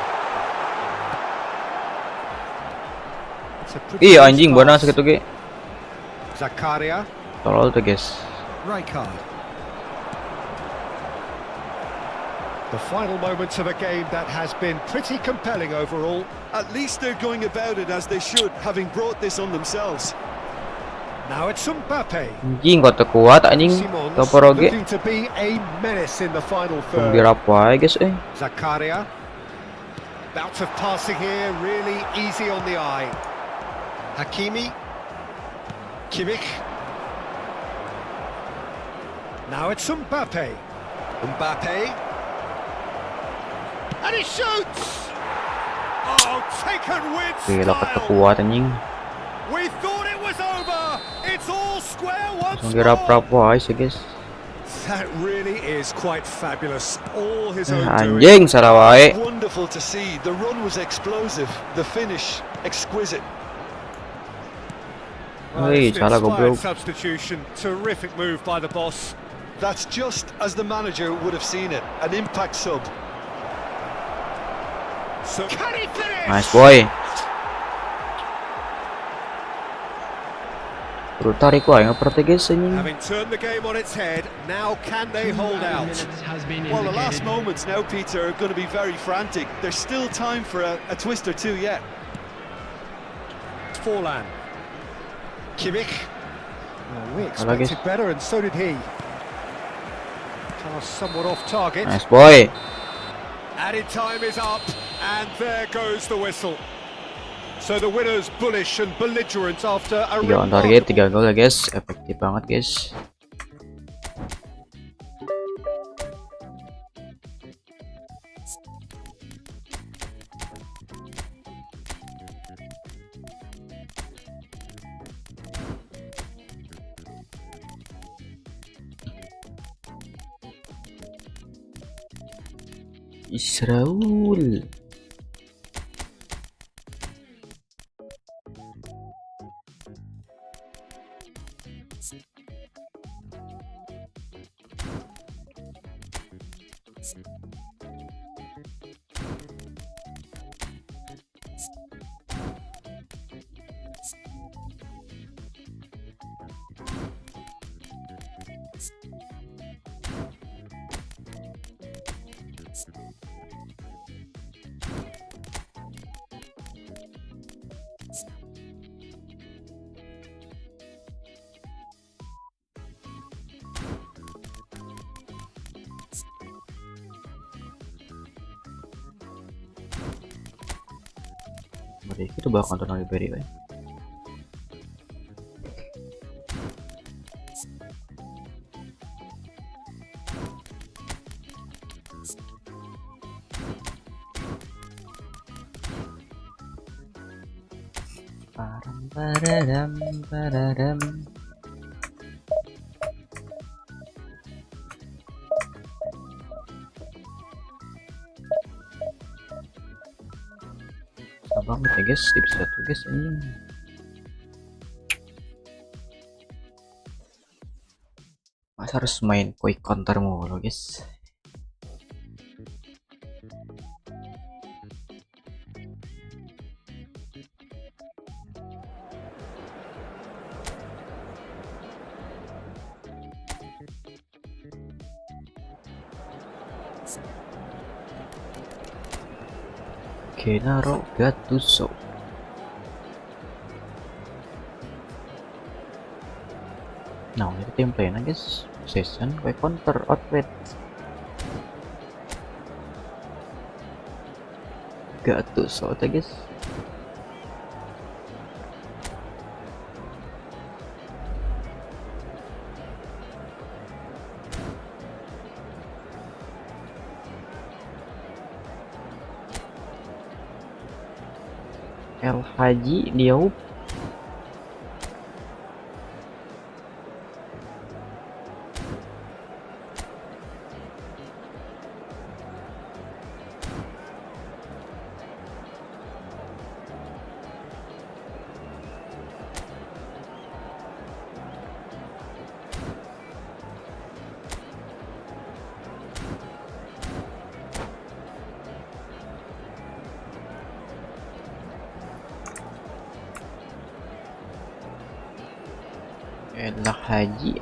It's a pretty Iya good anjing, pass. buana segitu ge. Zakaria, Tolol tuh guys. Rijkaard. The final moments of a game that has been pretty compelling overall. At least they're going about it as they should, having brought this on themselves. Now it's Mbappe. Anjing kok kuat anjing. Simons Toporoge. looking to be a menace in the final Tong third. dirap wae guys Zakaria. Bout of passing here, really easy on the eye. Hakimi. Kimmich. Now it's Mbappe. Mbappe. And he shoots! Oh, taken with Gila style! kuat anjing. We thought it was over! It's all square once Tong more! dirap wae sih guys. That really is quite fabulous. All his own doing. Anjing salah wae. Wonderful to see. The run was explosive, the finish exquisite. Well, Hey, it's an salah inspired goblok. substitution. Terrific move by the boss. That's just as the manager would have seen it, an impact sub. So can he finish? Nice boy. Bro tarik wae ngeperti guys anjing. Having turned the game on its head, now can they hold out? Has been Well, the last indicated. moments now, Peter, are going to be very frantic. There's still time for a twist or two yet. Forlan. Kimmich. Well, we Hola, guys. expected better, and so did he. Pass somewhat off target. Nice boy. Added time is up, and there goes the whistle. So the winner's bullish and belligerent after a 3 on target, 3 remarkable... gol ya guys. Efektif banget guys. Israul. Berarti itu bakal nonton Alvi ya. Param paradam. Susah banget ya guys, tips 1 guys anjing. Masa harus main quick counter mulu guys. Kenaro Gattuso. Nah, ini tim play na guys. Possession, quick counter, outlet. Gattuso ta guys. El Haji Diop. El Haji.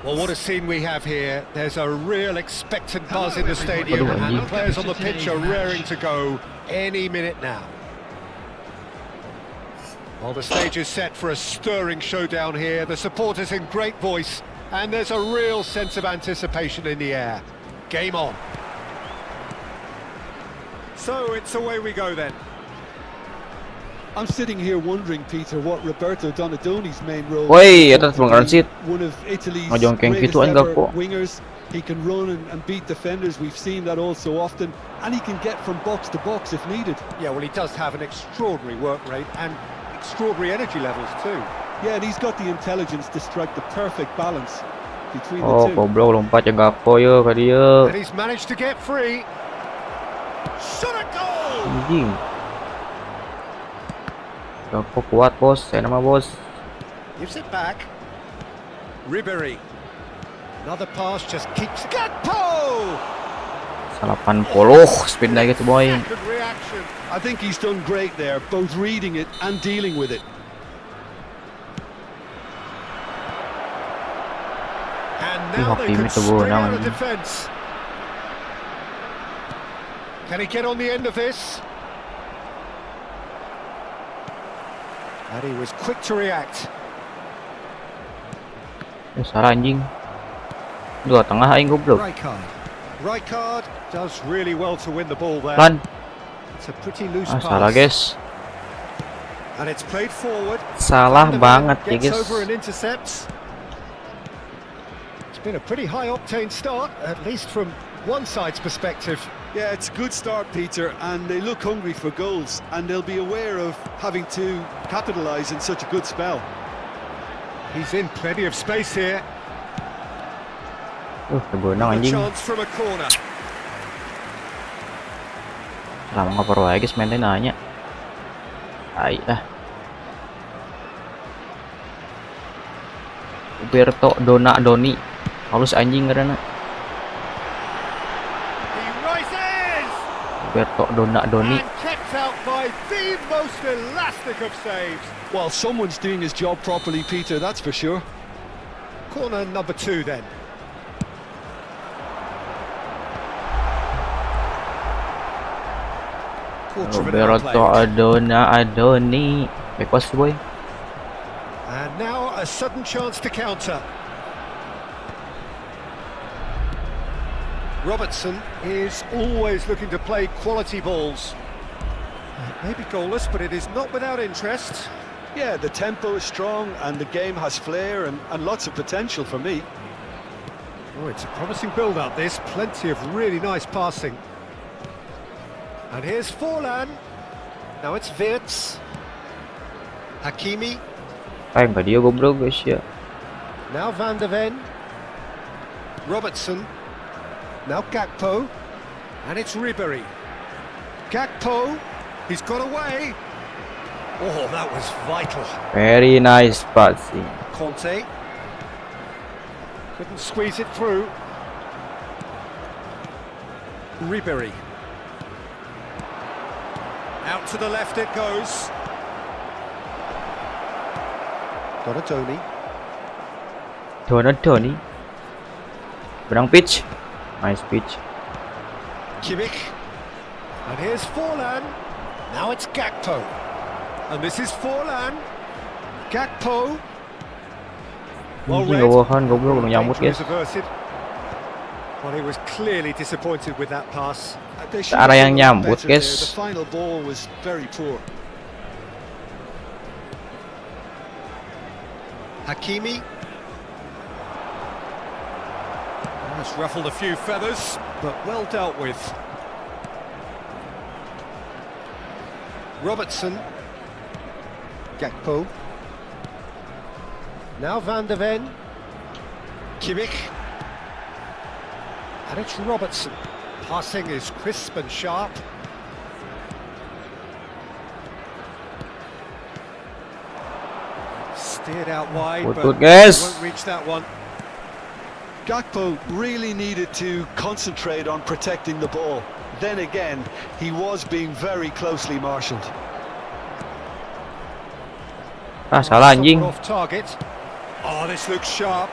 Well, what a scene we have here. There's a real expectant buzz in the stadium, and the players on the pitch are raring to go any minute now. Well, the stage is set for a stirring showdown here. The supporters in great voice, and there's a real sense of anticipation in the air. Game on. So it's away we go then. I'm sitting here wondering, Peter, what Roberto Donadoni's main role Woi, is atas going to transit. be. One of Italy's Ngejongkeng greatest gitu an ever Gakpo. wingers. He can run and beat defenders. We've seen that all so often, and he can get from box to box if needed. Yeah, well, he does have an extraordinary work rate and extraordinary energy levels too. Yeah, and he's got the intelligence to strike the perfect balance between the Oh, two. goblok lompat ya Gakpo ya ke dia. And he's managed to get free. Shot a goal! Anjing. Gakpo kuat bos, saya nama bos. Gives it back. Ribery. Another pass just keeps. Gakpo! 80 speed naik itu boy. Second reaction. I think he's done great there, both reading it and dealing with it. And now they hoki can itu spring bro, out of namanya. defence. Can he get on the end of this? And he was quick to react. Salah anjing. Dua tengah aing goblok. Rijkaard does really well to win the ball there. Lan. It's a pretty loose pass. Salah guys. And it's played forward. Salah Van der banget Ven ya gets guys. over and intercepts. It's been a pretty high octane start, at least from one side's perspective. Yeah, it's a good start, Peter, and they look hungry for goals, and they'll be aware of having to capitalise in such a good spell. He's in plenty of space here. Kebenang A anjing. chance from a corner. Lama nggak perlu guys main nanya. Ai lah. Roberto Donadoni. Halus anjing karena. He rises! Roberto Donadoni. And kept out by the most elastic of saves. Well, someone's doing his job properly, Peter, that's for sure. Corner number 2 then. Quarter of an hour Roberto played. Donadoni. Bebas boy. And now a sudden chance to counter. Robertson is always looking to play quality balls. Maybe goalless, but it is not without interest. Yeah, the tempo is strong, and the game has flair and lots of potential for me. Oh, it's a promising build-up, this. Plenty of really nice passing. And here's Forlan. Now it's Wirtz. Hakimi. Nggak dia goblok guys ya. Now Van der Ven. Robertson. Now Gakpo. And it's Ribery. Gakpo. He's got away. Oh, that was vital. Very nice passing. Conte. Couldn't squeeze it through. Ribery. Out to the left it goes. Got a Tony. Tony. Benang pitch. Nice pitch. Kimmich. And here's Forlan. Now it's Gakpo. And this is Forlan. Gakpo. Well read. Goblok nyambut guys. Averted. Well, he was clearly disappointed with that pass. Arah yang nyambut guys. The final ball was very poor. Hakimi. That's ruffled a few feathers, but well dealt with. Robertson. Gakpo. Now Van de Ven. Kimmich. And it's Robertson. Passing is crisp and sharp. Steered out wide, but won't reach that one. Gakpo really needed to concentrate on protecting the ball. Then again, he was being very closely marshalled. Salah anjing. Off target. Oh, this looks sharp.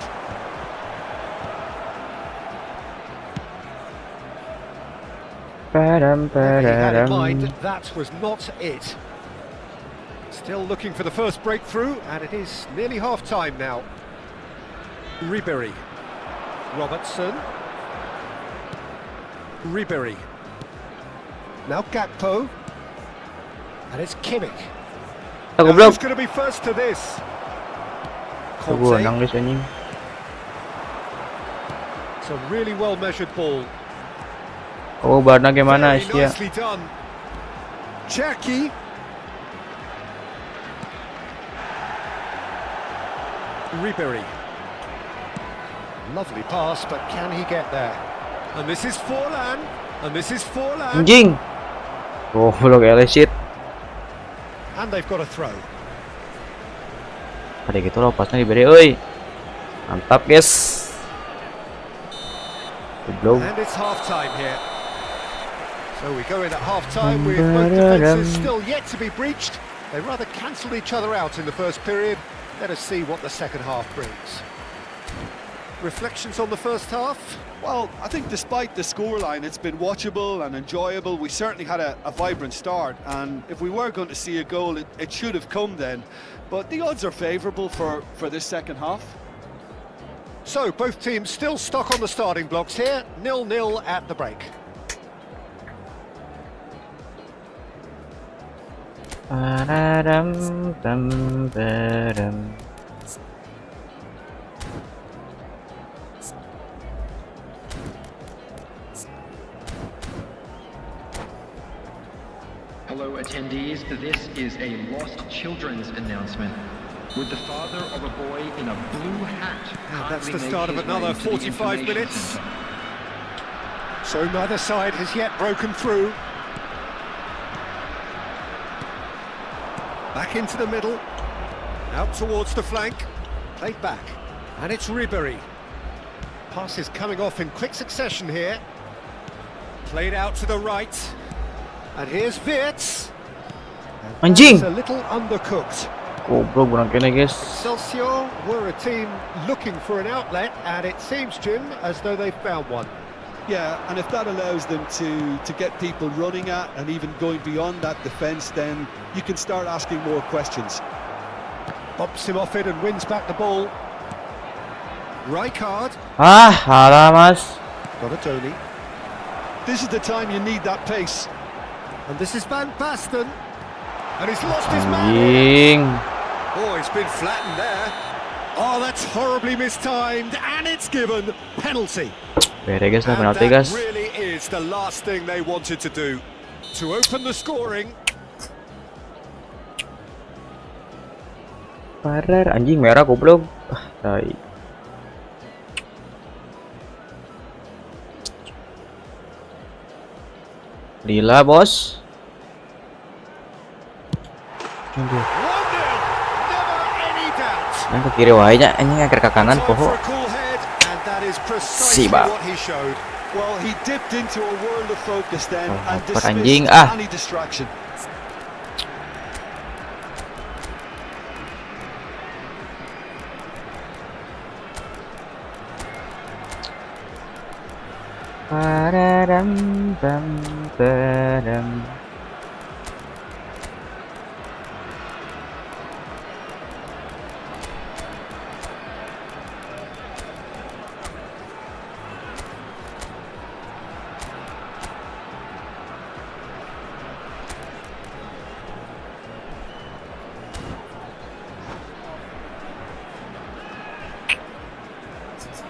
He had in mind that was not it. Still looking for the first breakthrough, and it is nearly half-time now. Ribery. Robertson. Ribery. Now Gakpo. And it's Kimmich. Now who's going to be first to this? Conte. It's a really well-measured ball. Oh, Barna gimana Asia? Nicely done. Cherki. Ribery. Lovely pass, but can he get there? And this is Forlan. And this is Forlan. Anjing. Oh, look at shit. And they've got a throw. Ada gitu loh pasnya diberi, euy. Mantap, guys. And it's half-time here. So we go in at half-time with both defences still yet to be breached. They rather cancelled each other out in the first period. Let us see what the second half brings. Reflections on the first half? Well, I think despite the scoreline, it's been watchable and enjoyable. We certainly had a vibrant start, and if we were going to see a goal, it should have come then. But the odds are favourable for this second half. So, both teams still stuck on the starting blocks here, 0-0 at the break. Hello attendees, this is a lost children's announcement. With the father of a boy in a blue hat. That's the start of another 45 minutes. So neither side has yet broken through. Back into the middle. Out towards the flank. Played back. And it's Ribery. Passes coming off in quick succession here. Played out to the right. And here's Wirtz. Anjing. A little undercooked. Goblok bukan kena, guys. Excelsior were a team looking for an outlet, and it seems, Jim, as though they've found one. Yeah, and if that allows them to get people running at and even going beyond that defence, then you can start asking more questions. Bumps him off it and wins back the ball. Rijkaard. Alah mas. Got a Tony. This is the time you need that pace. And this is Van Basten. And he's lost his man. Anjing. Oh, he's been flattened there. Oh, that's horribly mistimed, and it's given penalty. Bere guys lah, And penalti that guys. really is the last thing they wanted to do. To open the scoring. Parar anjing merah goblok. Tai. Lila bos. 1-0. Never any doubt. Yang ke kiri wae nya anjing ke kanan Time poho. for a cool head, and is precisely Siap. what he showed. Well, he dipped into a world of focus then and anjing, dismissed any distraction. Pararam, pam, param.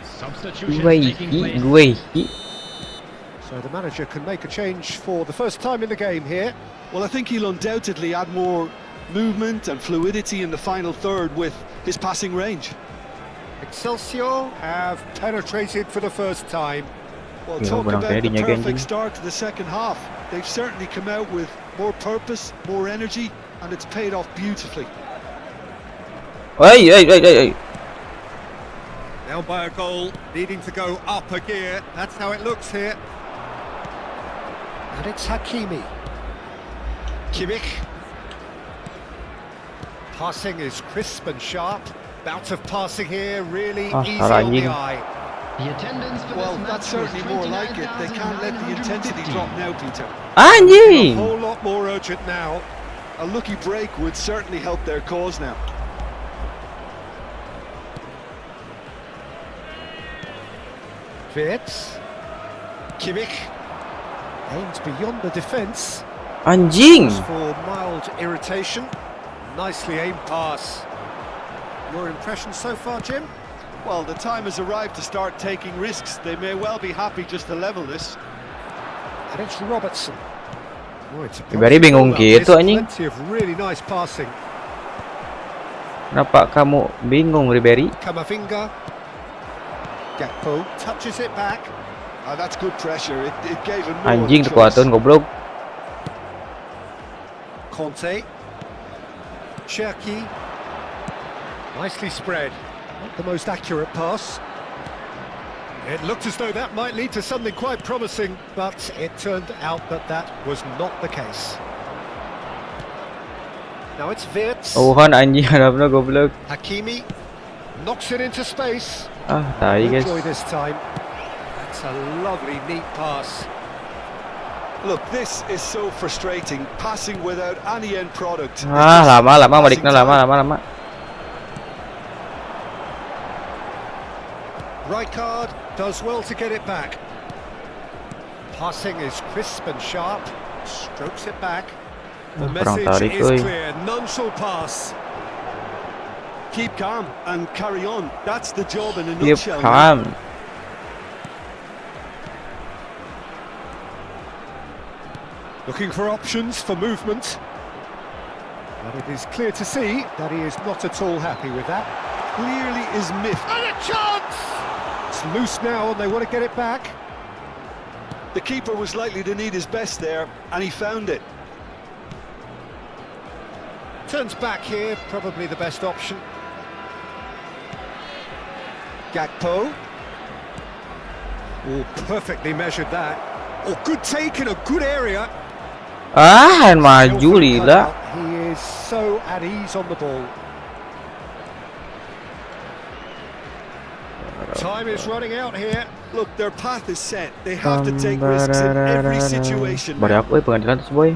Substitution Gue taking place. gue So the manager can make a change for the first time in the game here. Well, I think he'll undoubtedly add more movement and fluidity in the final third with his passing range. Excelsior have penetrated for the first time. Well, Yeah, talk but I'm about the ready again, perfect Jim. start to the second half. They've certainly come out with more purpose, more energy, and it's paid off beautifully. Oi. Now by a goal, needing to go up a gear. That's how it looks here. And it's Hakimi. Kimmich. Passing is crisp and sharp. Bout of passing here, really easy salah on the anjing. eye. The attendance for Well, this that's match was certainly more like it. They can't let the intensity 29,950. drop now, Peter. A Anjing. whole lot more urgent now. A lucky break would certainly help their cause now. Wirtz. Kimmich. Aims beyond the defence. Anjing. For mild irritation. Nicely aimed pass. Your impression so far, Jim? Well, the time has arrived to start taking risks. They may well be happy just to level this. And it's Robertson. Oh, it's a Very bingung promising gitu, ball, anjing. plenty of really nice passing. Kenapa kamu bingung, Ribery? Kamavinga. Gakpo touches it back. That's good pressure. It gave him no Anjing other choice. kekuatan goblok. Conte. Cherki. Nicely spread. Not the most accurate pass. It looked as though that might lead to something quite promising, but it turned out that that was not the case. Now it's Wirtz. Wuhan anjing harapnya goblok. Hakimi knocks it into space. Tai guys. Enjoy this time. That's a lovely, neat pass. Look, this is so frustrating. Passing without any end product. Lama baliknya lama. Rijkaard does well to get it back. Passing is crisp and sharp. Strokes it back. The Kurang message tarik, is oi. clear. None shall pass. Keep calm and carry on. That's the job in a Keep nutshell. calm. Looking for options for movement. But it is clear to see that he is not at all happy with that. Clearly is miffed. And a chance! It's loose now and they want to get it back. The keeper was likely to need his best there, and he found it. Turns back here, probably the best option. Gakpo. Oh, perfectly measured that. Oh, good take in a good area. Maju Skillfully cut lila. out. He is so at ease on the ball. Time is running out here. Look, their path is set. They have to take risks in every situation. Bari aku pengadilan terus boy.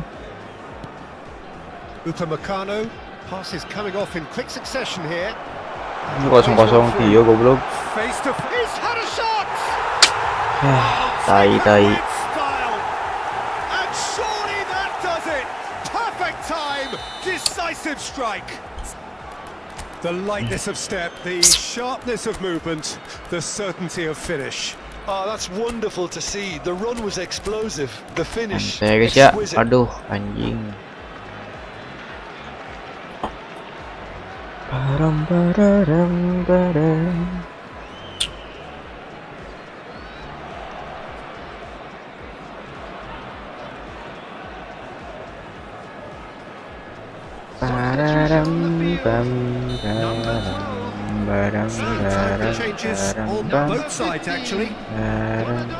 Upamecano. Pass is coming off in quick succession here. Ini 0-0 Tio goblok. Face to face. Had a shot! Tai. With style. And surely that does it. Perfect time. Decisive strike. The lightness of step, the sharpness of movement, the certainty of finish. Oh, that's wonderful to see. The run was explosive. The finish, Santai guys ya. exquisite. Aduh anjing. Baram. No time for changes on both sides, actually.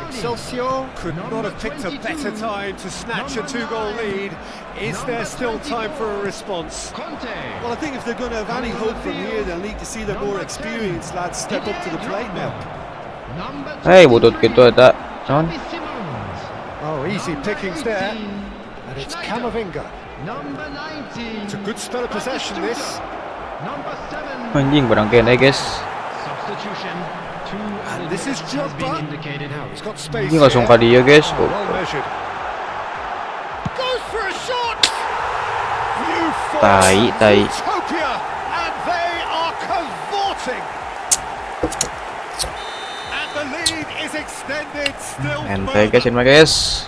Excelsior could not have picked a better time to snatch a 2-goal lead. Is there still time for a response? Well, I think if they're going to have any hope from here, they'll need to see their more experienced lads step up to the plate now. Hey, butut gitu ada. Son. Oh, easy pickings there. And it's Camavinga. It's a good spell of possession, this. Anjing barang kene guys. And this is Jogba. Now he's got space Ini langsung ke dia guys. Oh, well measured. Goes for a shot. Tai. Utopia, and they are cavorting. And the lead is extended. Still Ente guys, ini mah guys.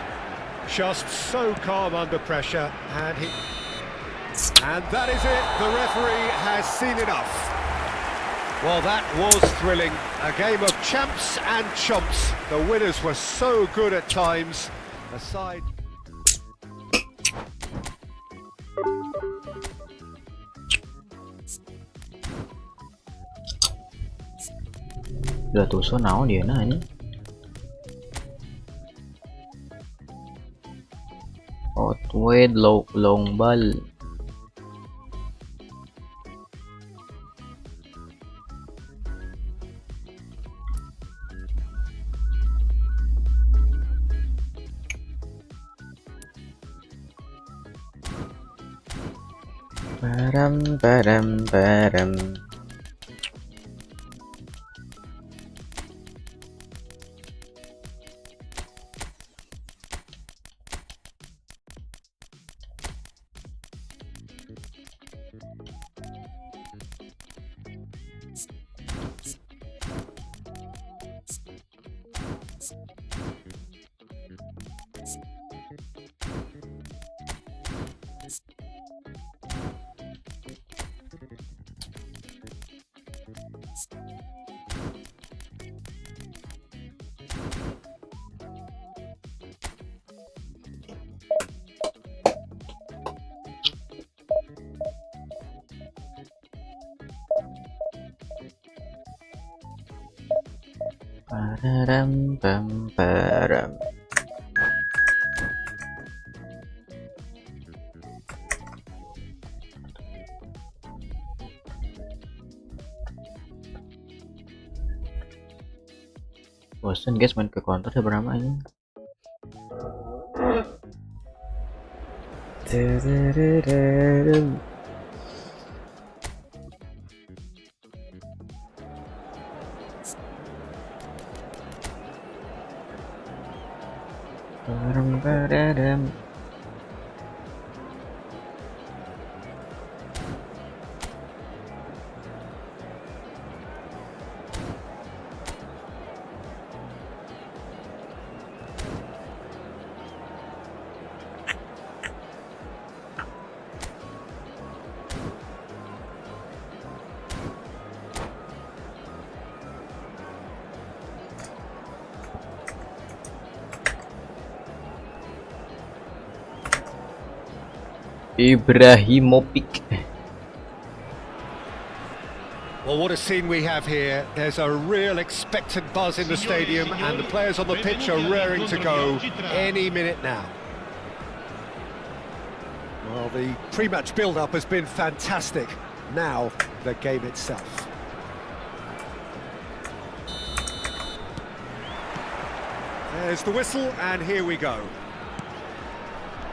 just so calm under pressure, and that is it. The referee has seen enough. Well, that was thrilling. A game of champs and chumps. The winners were so good at times. Aside. Udah tuh naon dia nanya. Outward long ball. Baram. Baram. Bosan guys main ke counter berapa ini? Baram. Ibrahimovic. Well, what a scene we have here. There's a real expectant buzz in the stadium, and the players on the pitch are raring to go any minute now. Well, the pre-match build-up has been fantastic. Now, the game itself. There's the whistle, and here we go.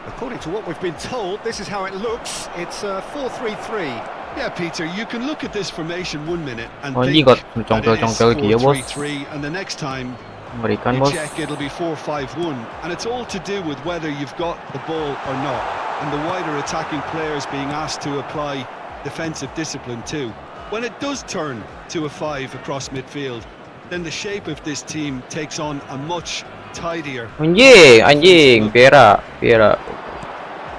According to what we've been told, this is how it looks. It's a 4-3-3. Yeah, Peter, you can look at this formation 1 minute and Ini think got that it is congkel dia bos. 4-3-3, and the next time Berikan you bos. check it'll be 4-5-1, and it's all to do with whether you've got the ball or not, and the wider attacking players being asked to apply defensive discipline too. When it does turn to a 5 across midfield, then the shape of this team takes on a much tidier. Anjing, Piera.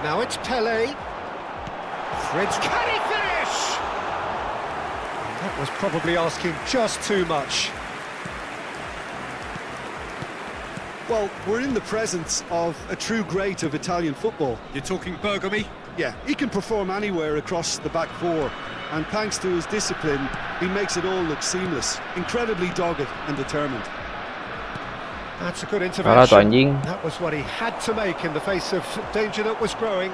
Now it's Pele. Fridge, can he finish? That was probably asking just too much. Well, we're in the presence of a true great of Italian football. You're talking Bergami? Yeah, he can perform anywhere across the back four, and thanks to his discipline, he makes it all look seamless. Incredibly dogged and determined. That's a good Kalah tuh intervention. anjing. That was what he had to make in the face of danger that was growing.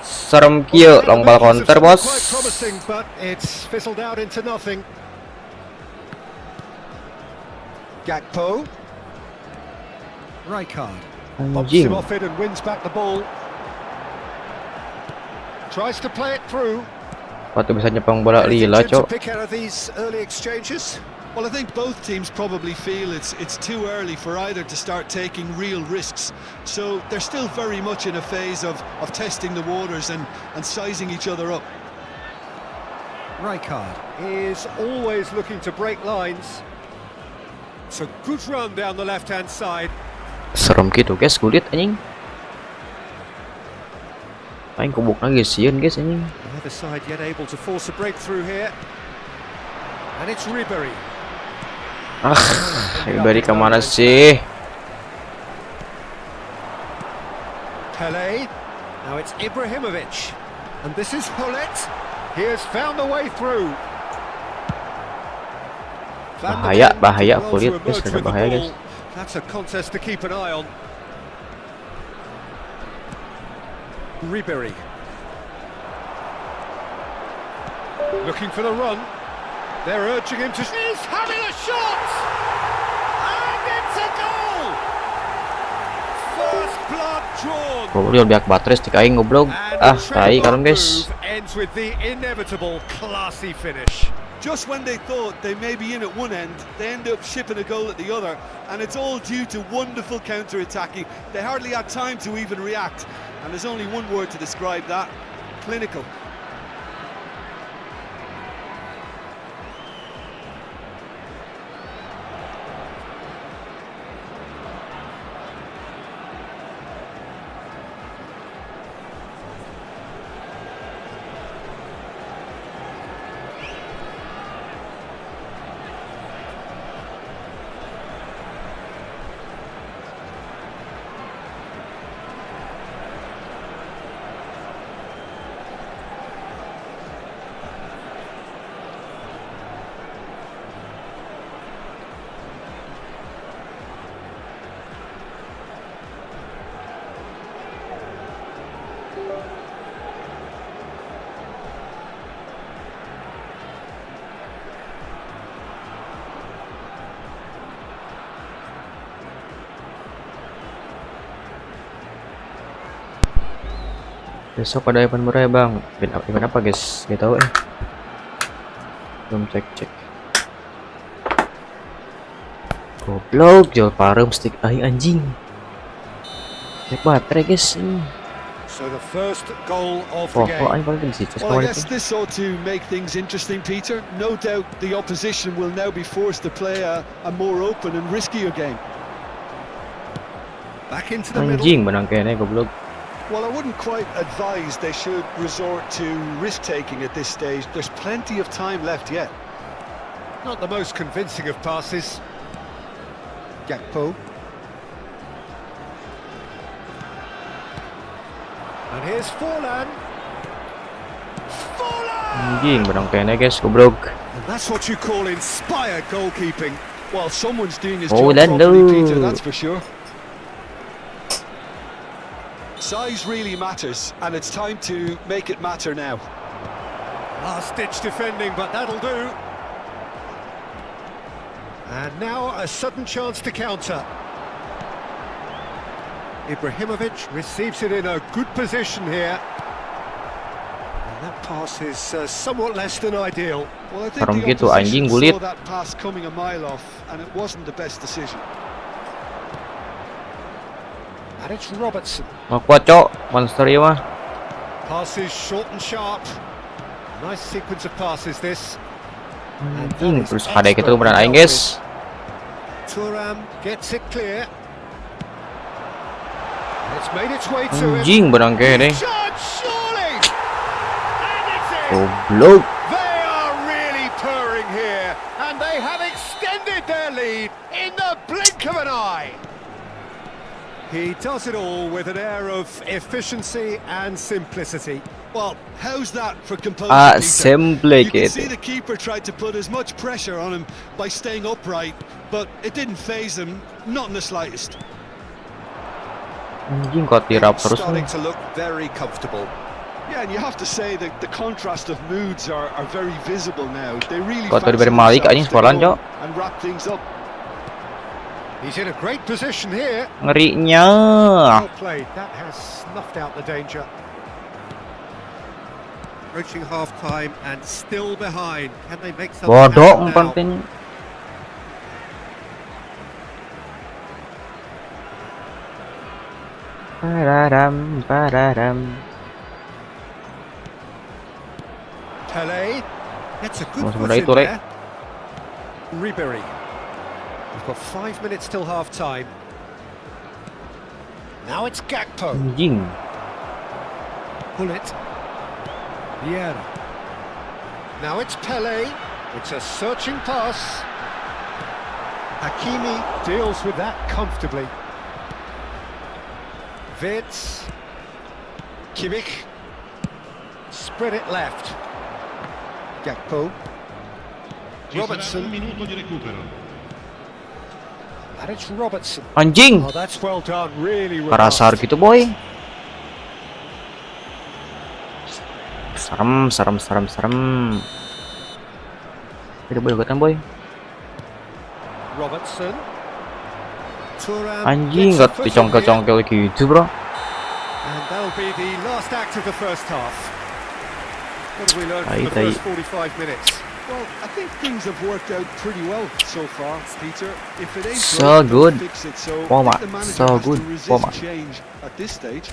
Serem kieu, long bal counter, bos. Quite promising, but it's fizzled out into nothing. Gakpo. Rijkaard. Pops him Anjing. off it and wins back the ball. Tries to play it through. Waktu bisa nyepang bola Anything lila, to cok. pick out of these early exchanges? Well, I think both teams probably feel it's too early for either to start taking real risks. So they're still very much in a phase of testing the waters and sizing each other up. Rijkaard is always looking to break lines. It's a good run down the left-hand side. Serem gitu, guys. Kulit anjing. Main kubuk lagi sieun, guys, anjing. The other side yet able to force a breakthrough here. And it's Ribery. Ribery kemana sih? Pele. Now it's Ibrahimovic. And this is Hullet. He has found the way through. Bahaya kulit, guys. Ada bahaya, guys. That's a contest to keep an eye on. Ribery. Looking for the run. They're urging him to... He's having a shot! And it's a goal! First blood drawn. Goblok biak baterai stick aing goblok. And the Tai trademark kalon, guys. move ends with the inevitable classy finish. Just when they thought they may be in at one end, they end up shipping a goal at the other, and it's all due to wonderful counter-attacking. They hardly had time to even react, and there's only one word to describe that: clinical. Besok ada event murah ya, bang. Event apa, guys? Gak tahu belum cek. Goblok, jual parum stick anjing. Naik baterai, guys. So the first goal of the game. Aing paling di situ. Well, I guess this ought to make things interesting, Peter. No doubt the opposition will now be forced to play a more open and riskier game. Back into the middle. Anjing menang kayaknya goblok. Well, I wouldn't quite advise they should resort to risk-taking at this stage. There's plenty of time left yet. Not the most convincing of passes. Gakpo. And here's Forlan. Anjing menang kayaknya, guys, goblok. And that's what you call inspired goalkeeping. Well, someone's doing his Oh, job then properly, no. Peter, that's for sure. Size really matters, and it's time to make it matter now. Last-ditch defending, but that'll do. And now a sudden chance to counter. Ibrahimovic receives it in a good position here. And that pass is somewhat less than ideal. Well, I think Parang the gitu, anjing, opposition gulit. saw that pass coming a mile off, and it wasn't the best decision. And it's Robertson. Mau kuat, cok. Monster ya mah. Passes short and sharp. Nice sequence of passes this. Anjing, terus ada kita beneran aing, guys. Thuram gets it clear. And it's made its way to him. Anjing benang kayaknya. Chance, surely! And it's in! Goblok. They are really purring here, and they have extended their lead in the blink of an eye. He does it all with an air of efficiency and simplicity. Well, how's that for composure, Peter? Simple You can see gitu. the keeper tried to put as much pressure on him by staying upright, but it didn't faze him, not in the slightest. Anjing kok tirap terus Starting nih. to look very comfortable. Yeah, and you have to say that the contrast of moods are very visible now. They really Kok tadi fancy dari Malik anjing themselves to sekolah, go Cok. and wrap things up. He's in a great position here. Ngerinya. Well played. That has snuffed out the danger. Approaching half-time and still behind. Can they make something Bodoh happen now? penting. Pararam, pararam. Pele gets a good Masuk push dari in itu, Rek. there. Ribery. We've got 5 minutes till half-time. Now it's Gakpo. Anjing. Pull it. Vieira. Now it's Pele. It's a searching pass. Hakimi deals with that comfortably. Vitz. Kimmich. Spread it left. Gakpo. Robertson. And it's Robertson. Anjing. Oh, that's well done. Really Kerasar relaxed. gitu, boy. Serem, serem, serem, serem. Udah boy, ikutan boy. Robertson. Thuram Anjing, gets a gak foot in here. dicongkel-congkel gitu, bro. And that'll be the last act of the first half. What have we learned from the Tai. first 45 minutes? Well, I think things have worked out pretty well so far, Peter. If it ain't So broke, good. don't fix it. So Poma. I think the manager So has good. to resist Poma. change at this stage.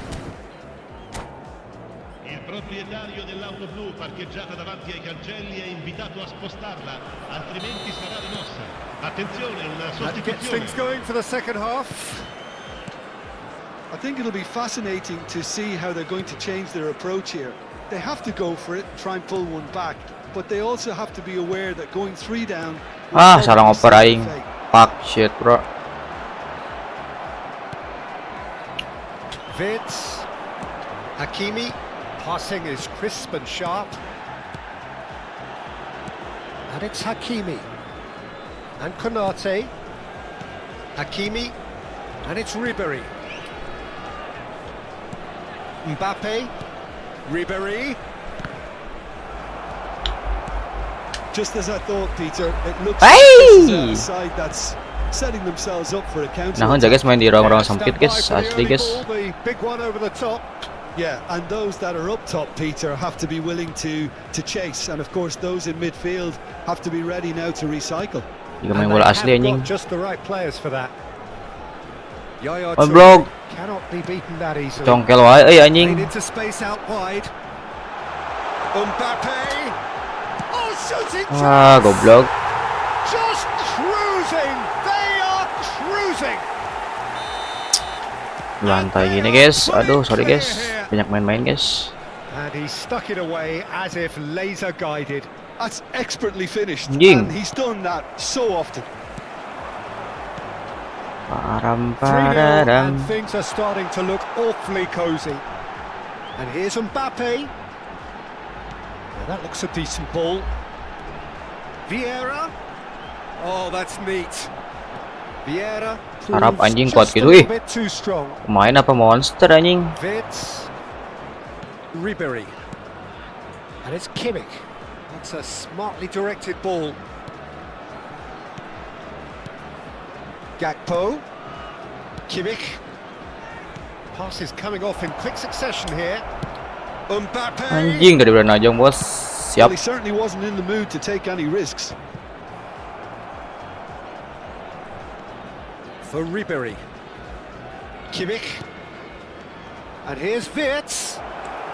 Il proprietario dell'auto blu parcheggiata davanti ai cancelli è invitato a spostarla, altrimenti sarà rimossa. Attenzione, una That gets sostituzione. things going for the second half. I think it'll be fascinating to see how they're going to change their approach here. They have to go for it, try and pull one back, but they also have to be aware that going 3 down will Ah, probably salah ngoper seal aing. their fate. Fuck shit, bro. Vitz. Hakimi. Passing is crisp and sharp. And it's Hakimi. And Konate. Hakimi. And it's Ribery. Mbappe. Ribery. Just as I thought, Peter, it looks Hey! like this is a side that's setting themselves up for a counter. Nah, guys main di ruang-ruang Stand sempit by guys, for the asli early guys. ball, the big one over the top. Yeah, and those that are up top, Peter, have to be willing to chase, and of course those in midfield have to be ready now to recycle. Jika And main they bola have asli got anjing. just the right players for that. Yaya Oh, Toure bro. cannot be beaten that easily. Congkel wae euy Played anjing. into space out wide. Mbappe. Oh, shooting Ah, chance! goblok. Just cruising. They are cruising. Lantai gini guys. Aduh, sorry guys. Banyak main-main guys. And he stuck it away as if laser guided. That's expertly finished, Anjing. and he's done that so often. Param 3-0 pararam. and things are starting to look awfully cosy. And here's Mbappe. Now that looks a decent ball. Vieira. Oh, that's neat. Vieira. Harap proves anjing kuat just a gitu, little ih. bit too strong. Pemain apa monster anjing? Vitz. Ribery. And it's Kimmich. That's a smartly directed ball. Gakpo. Kimmich. Pass is coming off in quick succession here. Mbappe. Anjing dari bulan aja bos. Well, Siap. he certainly wasn't in the mood to take any risks. For Ribery. Kimmich. And here's Vitz.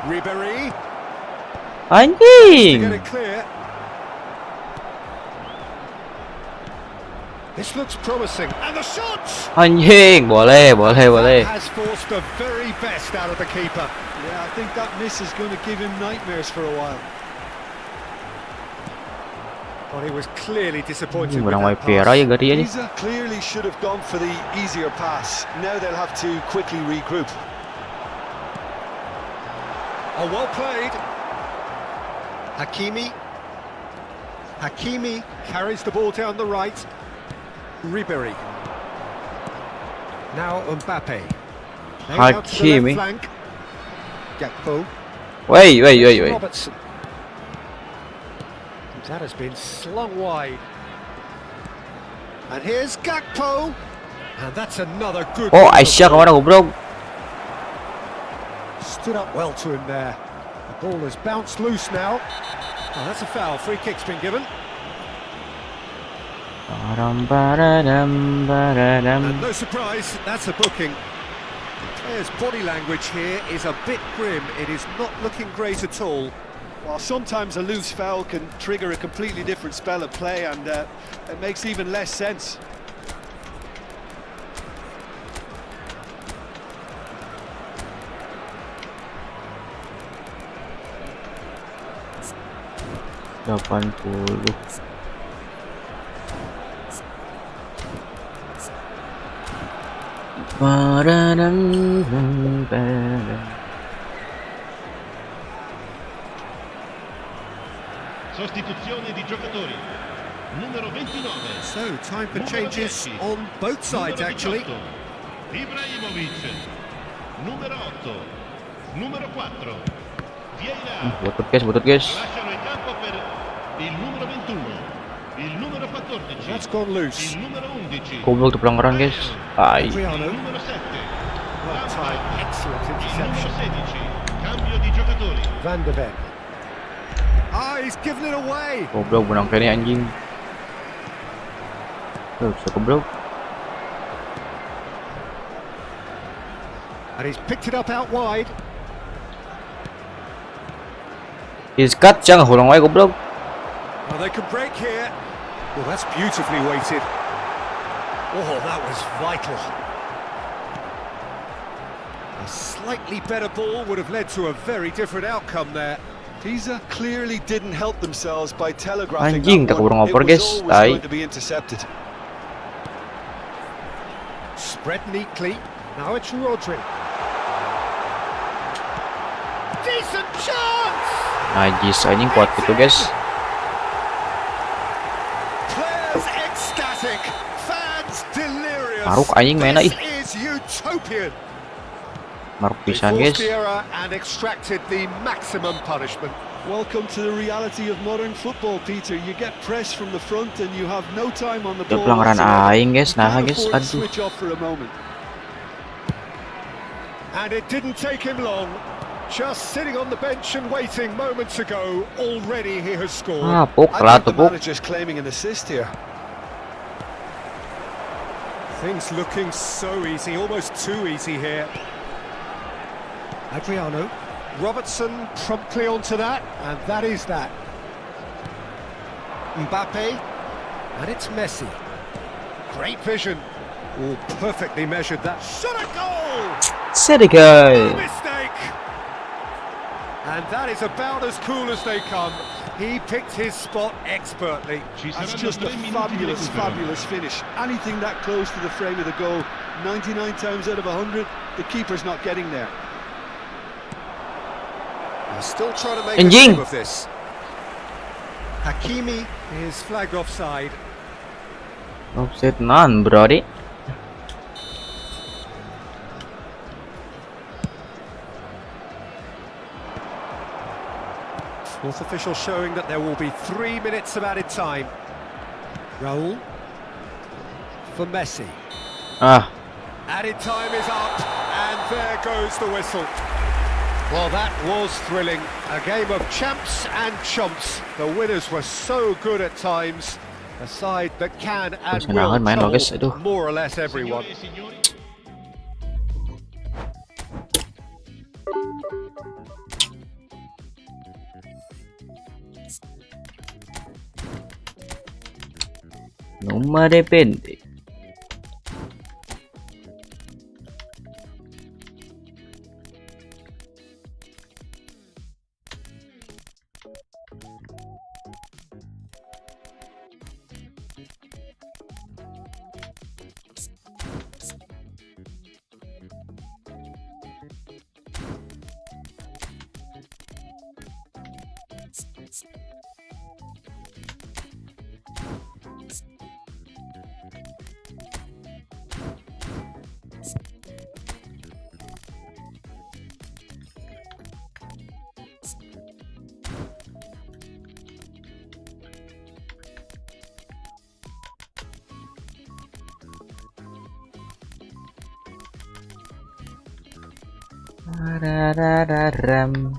Ribery. To get Anjing. it clear. This looks promising. And the shot! Anjing, boleh, boleh, boleh. Has forced the very best out of the keeper. Yeah, I think that miss is going to give him nightmares for a while. Well, he was clearly disappointed with Barang that Waipera ya pass. Gary aja. Giza clearly should have gone for the easier pass. Now they'll have to quickly regroup. Oh, well played. Hakimi carries the ball down the right. Ribery. Now Mbappe. Playing out to the Hakimi. left flank. Gakpo. Wait. Robertson. That has been slung wide. And here's Gakpo. And that's another good Oh, ball. Aisyah kemana goblok? Stood up well to him there. The ball has bounced loose now. Oh, that's a foul. Free kick's been given. And no surprise, that's a booking. The player's body language here is a bit grim. It is not looking great at all. While sometimes a loose foul can trigger a completely different spell of play, and it makes even less sense. Sostituzione di giocatori. Numero 29. So, time for Numero changes 10. on both sides, Numero actually. 18. Ibrahimovic. Numero 8. Numero 4. Vieira. Butut guys. Lasciano il campo per il numero 21. Il numero 14. That's gone loose. Il numero 11. Goblok tuh pelanggaran guys. Ai. Il Adriano. numero 7. Well timed, excellent Il numero interception. 16. Cambio di giocatori. Van de Ven. Ah, he's given it away. Goblok benang kene anjing. Tuh, bisa goblok. And he's picked it up out wide. He's cut jangan hulang wae goblok. Well, they can break here. Well, that's beautifully weighted. Oh, that was vital. A slightly better ball would have led to a very different outcome there. Giza clearly didn't help themselves by telegraphing Anjing, that tak one. kurang It over, was guys. always Tai. going to be intercepted. Spread neatly. Now it's Rodri. Decent chance! Najis anjing kuat gitu guys. Players ecstatic. Fans delirious. Maruk anjing mainnya ih. This is utopian. Maruk They pisan forced guys. the error and extracted the maximum punishment. Welcome to the reality of modern football, Peter. You get pressed from the front and you have no time on the Dia ball. pelanggaran whatsoever. aing guys. You Nah can't guys, afford to aduh. switch off for a moment. And it didn't take him long. Just sitting on the bench and waiting moments ago, already he has scored. Ah, puk I lah think the tuh puk. manager's claiming an assist here. Things looking so easy, almost too easy here. Adriano. Robertson promptly onto that, and that is that. Mbappe. And it's Messi. Great vision. Oh, perfectly measured that. Shot a goal! No Sedikit. mistake! And that is about as cool as they come. He picked his spot expertly. Ci That's saranno just a 3 minuti di fabulous, recupero. fabulous finish. Anything that close to the frame of the goal, 99 times out of 100, the keeper's not getting there. They're still trying to make a Anjing. game of this. Hakimi is flagged offside. Offset non, brody. Fourth official showing that there will be 3 minutes of added time. Raul for Messi. Ah, Added time is up, and there goes the whistle. Well, that was thrilling. A game of champs and chumps. The winners were so good at times. A side that can and will Kesenangan main lo, guys. trouble Aduh. more or less everyone. Signore e signori, nomor depende. Rarararam.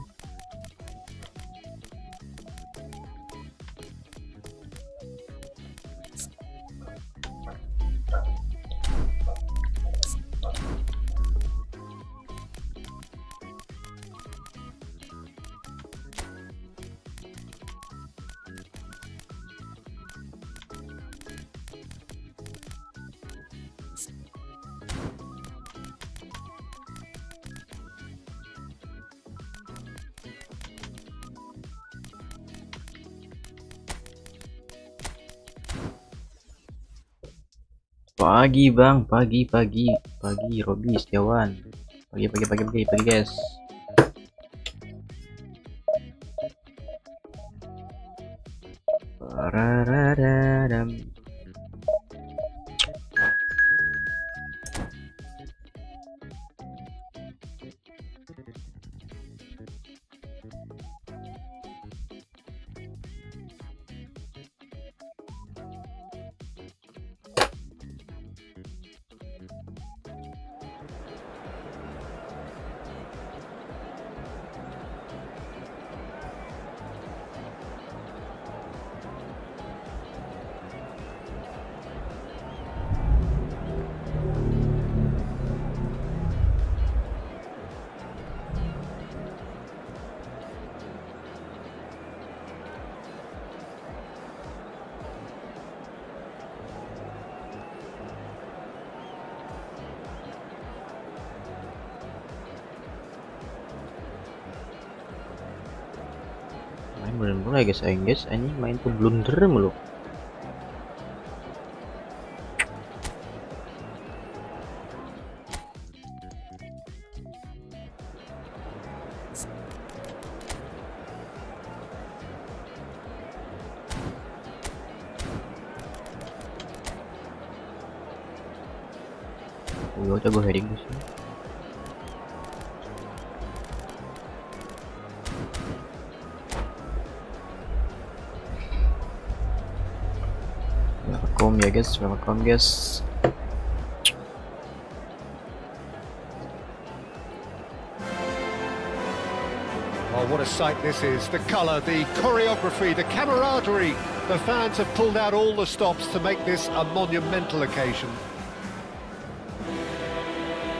Pagi bang, pagi Robi Setiawan, pagi guys. Rarararam. Main bener-bener ya guys, anjing main tuh blunder mulu. Jago heading guys. Welcome guys. Oh, what a sight this is. The colour, the choreography, the camaraderie. The fans have pulled out all the stops to make this a monumental occasion.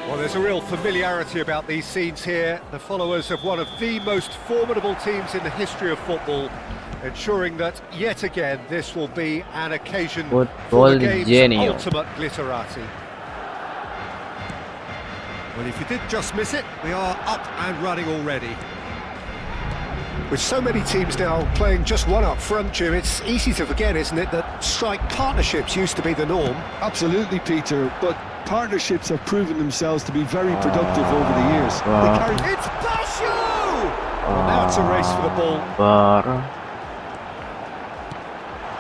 Well, there's a real familiarity about these scenes here. The followers of one of the most formidable teams in the history of football, ensuring that, yet again, this will be an occasion for the game's ultimate glitterati. Well, if you did just miss it, we are up and running already. With so many teams now playing just one up front, Jim, it's easy to forget, isn't it, that strike partnerships used to be the norm. Absolutely, Peter, but partnerships have proven themselves to be very productive over the years. It's Bashu! Well, now it's a race for the ball.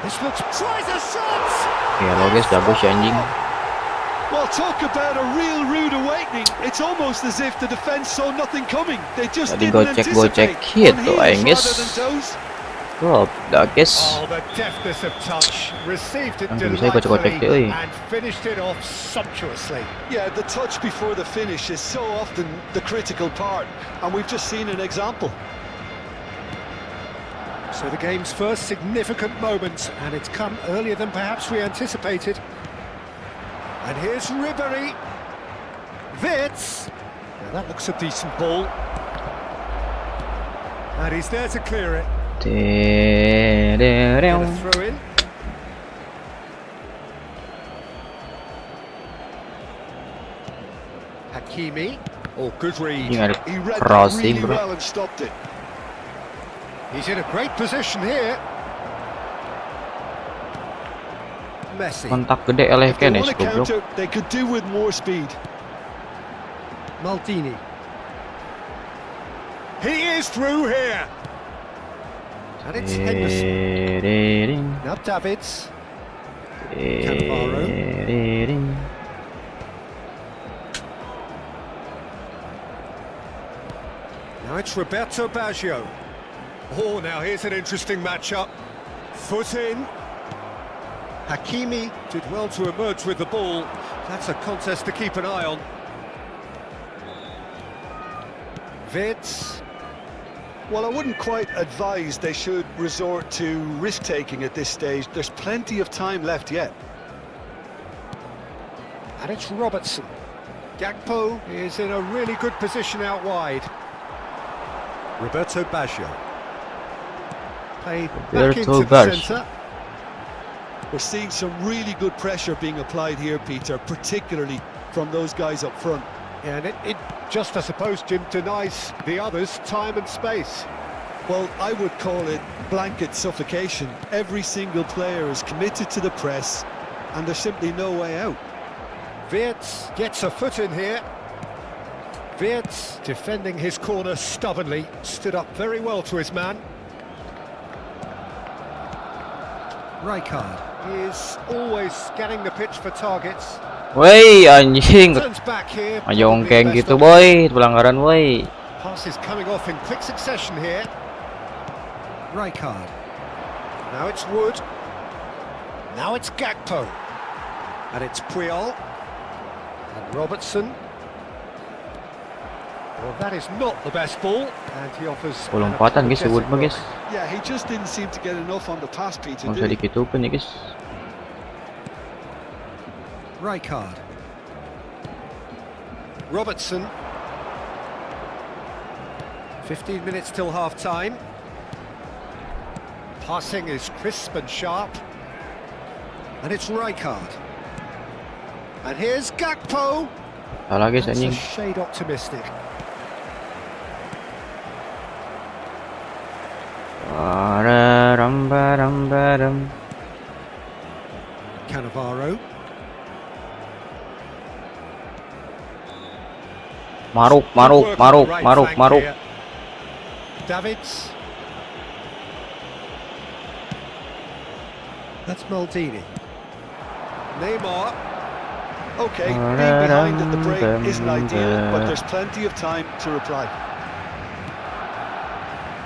This looks... tries a shot! Ya lo guys, jago si anjing. Well, talk about a real rude awakening. It's almost as if the defense saw nothing coming. They just didn't anticipate. Gitu aing guys. Oh, dah guys. Oh, the deftness of touch. Received it delightfully and finished it off sumptuously. Yeah, the touch before the finish is so often the critical part, and we've just seen an example. So the game's first significant moment, and it's come earlier than perhaps we anticipated. And here's Ribéry. Wits. Now that looks a decent ball. And he's there to clear it. Get a throw in. Hakimi. Oh, good read. He read that really well and stopped it. He's in a great position here. Messi. Kontak gede eleh kan ya goblok. They could do with more speed. Maldini. He is through here. And it's Henderson. Now Davids. Cannavaro. Now it's Roberto Baggio. Oh, now here's an interesting matchup. Foot in. Hakimi did well to emerge with the ball. That's a contest to keep an eye on. Wirtz. Well, I wouldn't quite advise they should resort to risk-taking at this stage. There's plenty of time left yet. And it's Robertson. Gakpo is in a really good position out wide. Roberto Baggio. Played back into the centre. We're seeing some really good pressure being applied here, Peter, particularly from those guys up front. Yeah, and it just, I suppose, Jim, denies the others time and space. Well, I would call it blanket suffocation. Every single player is committed to the press, and there's simply no way out. Wirtz gets a foot in here. Wirtz defending his corner stubbornly, stood up very well to his man. Rijkaard is always scanning the pitch for targets. Woi anjing, Turns back here. majongkeng gitu boy, pelanggaran boy. Passes coming off in quick succession here. Rijkaard. Now it's Wood. Now it's Gakpo. And it's Puyol. And Robertson. Well, that is not the best ball. And he offers Lompatan guys, Wood mah guys. Yeah, he just didn't seem to get enough on the pass, Peter. Nggak usah dikitupin ya guys. Rijkaard. Robertson. 15 minutes till half-time. Passing is crisp and sharp. And it's Rijkaard. And here's Gakpo. Salah guys That's a anjing. shade optimistic. Baram. Cannavaro. Maruk. Davids. That's Maldini. Neymar. Okay, being behind at the break isn't ideal, but there's plenty of time to reply.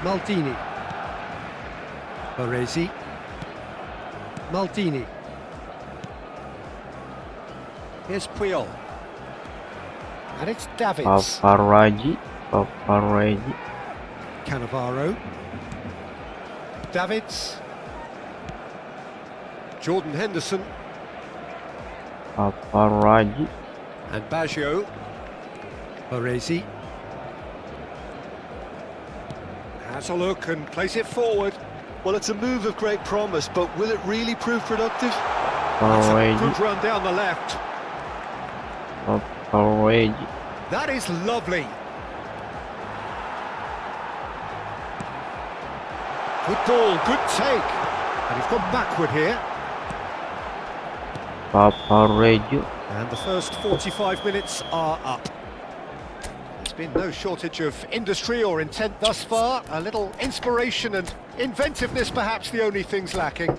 Maldini. Baresi. Maldini. Here's Puyol. And it's Davids. Paparazzi. Cannavaro. Davids. Jordan Henderson. Paparazzi. And Baggio. Baresi. Has a look and plays it forward. Well, it's a move of great promise, but will it really prove productive? That's a good run down the left. Paparazzi. That is lovely. Good ball, good take. And he's gone backward here. Paparazzi. And the first 45 minutes are up. There's been no shortage of industry or intent thus far. A little inspiration and inventiveness, perhaps the only things lacking.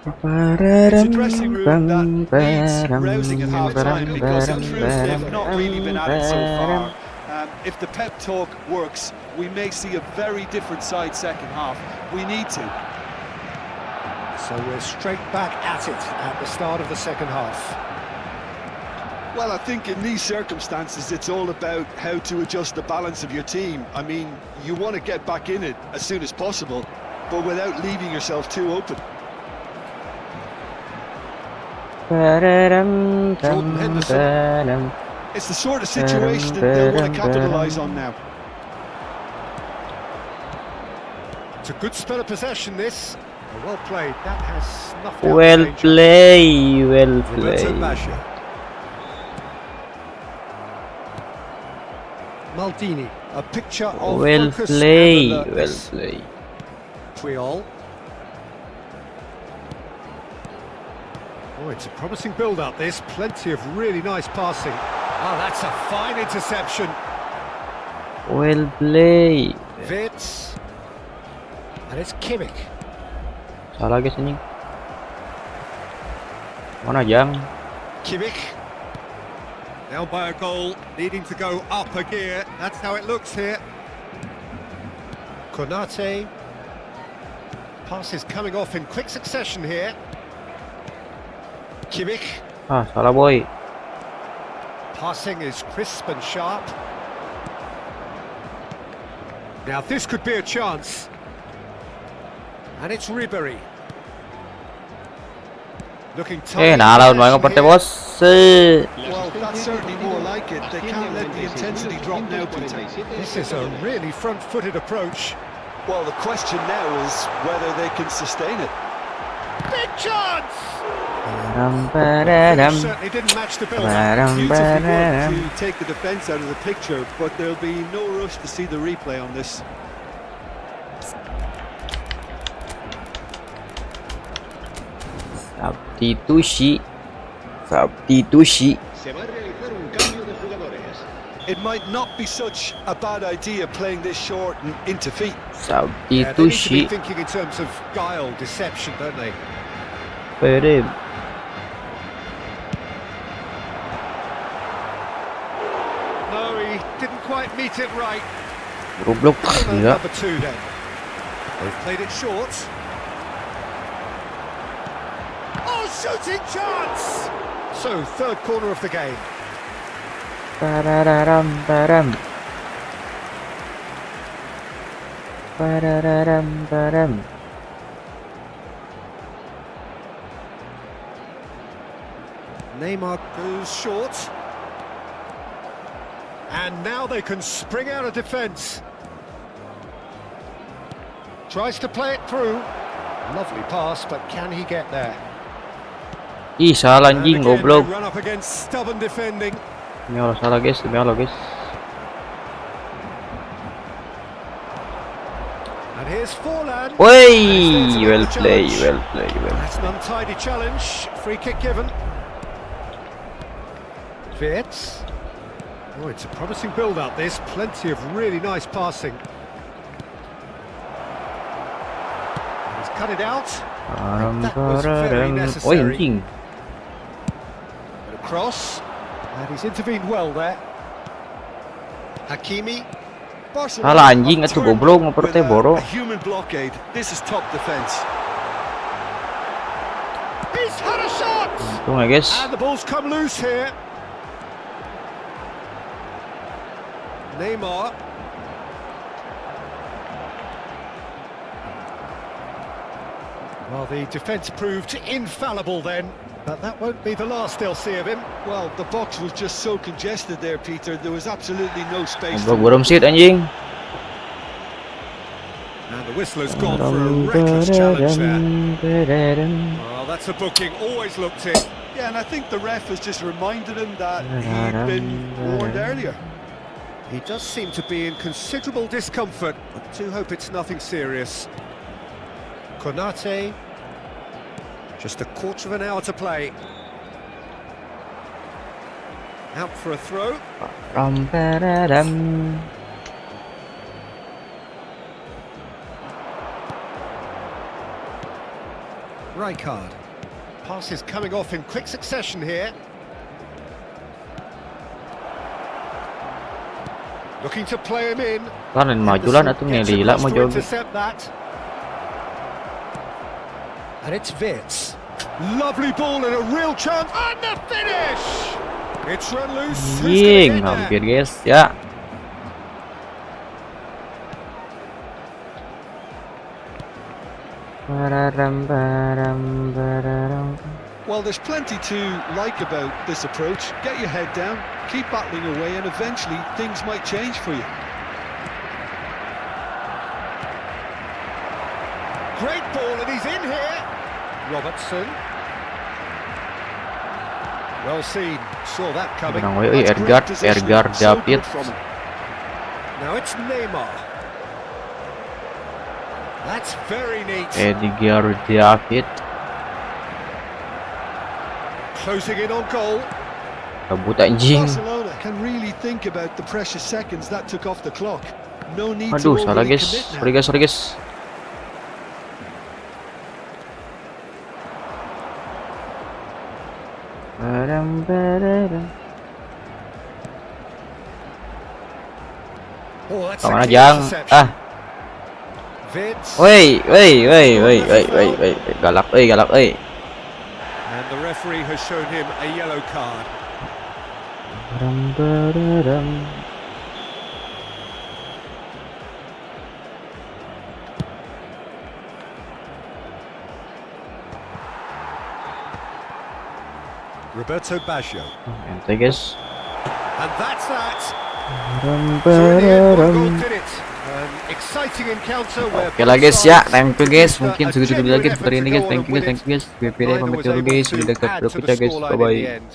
It's a dressing room that needs rousing at half-time because in truth they've not really been at it so far. If the pep talk works, we may see a very different side second half. We need to. So we're straight back at it at the start of the second half. Well, I think in these circumstances it's all about how to adjust the balance of your team. I mean, you want to get back in it as soon as possible, but without leaving yourself too open. Jordan Henderson. It's the sort of situation that they'll want to capitalise on now. It's a good spell of possession, this. Well played. That has snuffed out Well danger. play. Roberto Baggio. Maldini. A picture of Well focus play. and alertness. Puyol. Oh, it's a promising build-up, this. Plenty of really nice passing. Oh, that's a fine interception. Well play. Wirtz. And it's Kimmich. Salah guys anjing. Mana jang? Kimmich. Now by a goal, needing to go up a gear. That's how it looks here. Konate. Passes coming off in quick succession here. Kimmich. Ah, salah boy. Passing is crisp and sharp. Now this could be a chance. And it's Ribery. Looking tight. Nah lawan mga parte bos. Well, that's certainly more like it. They can't let the intensity drop now, Peter. This is a really front-footed approach. Well, the question now is whether they can sustain it. Big chance! Param. Certainly didn't match the build-up. Beautifully good to take the defence out of the picture, but there'll be no rush to see the replay on this. Substitusi. Se va a realizar un cambio de jugadores. It might not be such a bad idea playing this short and into feet. Yeah, they need to be Substitusi. thinking in terms of guile, deception, don't they? Param. No, he didn't quite meet it right. Goblok And gila. number two then. They've played it short. Oh, shooting chance! So, third corner of the game. Pararam param. Pararam param. Neymar goes short. And now they can spring out of defence. Tries to play it through. Lovely pass, but can he get there? Ih, salah And anjing again, they goblok. run up against stubborn defending. Demi Allah salah guys, demi Allah guys. And here's Forlan. Wey, well play, well play, well. That's an untidy challenge. Free kick given. Wirtz. Oh, it's a promising build-up. There's plenty of really nice passing. He's cut it out. Param That was very pararam. Oh necessary. anjing. But a cross. And he's intervened well there. Hakimi. Salah anjing atuh goblok ngoper teh boro. A human blockade. This is top defence. He's had a shot! Untung ya guys. And the ball's come loose here. Neymar. Well, the defence proved infallible then, but that won't be the last they'll see of him. Well, the box was just so congested there, Peter. There was absolutely no space. Goblok borom sit anjing. And the whistler's gone for a reckless challenge there. Well, that's a booking, always looked in. Yeah, and I think the ref has just reminded him that he'd been warned earlier. He does seem to be in considerable discomfort. I do hope it's nothing serious. Konate. Just a quarter of an hour to play. Out for a throw. Param pararam. Rijkaard. Pass is coming off in quick succession here. Looking to play him in. Kan maju lah atuh Gets ngelila across mau to joget. intercept that. And it's Wirtz. Lovely ball and a real chance. And the finish! It's run loose. Who's gonna Anjing, get there? hampir guys ya. Pararam param pararam. Well, there's plenty to like about this approach. Get your head down, keep battling away, and eventually things might change for you. Great ball and he's in here. Robertson. Well seen. Saw that coming. Menang we That's great positioning. Edgar So David. good from him. Now it's Neymar. That's very neat. Edgar David. Closing in on goal. Kabut anjing. Barcelona can really think about the precious seconds that took off the clock. No need to Aduh, salah overly guys. commit now. Sorry guys, sorry guys. Param pararam. Oh, that's Kawan a key ajang. interception. Ah, Wirtz. woi, galak, galak, And the referee has shown him a yellow card. Param pararam. Roberto Baggio. Ente guys. And that's that. So in the end, one goal did it. An exciting encounter where Oke lah guys ya, thank you guys. sides Mungkin a segitu dulu lagi genuine untuk hari effort ini to guys. go on Thank and you guys, win thank it. you guys. BPD Neither pamit was dulu able guys. to Sudah dekat add to berikutnya the guys. scoreline Bye in the bye. end.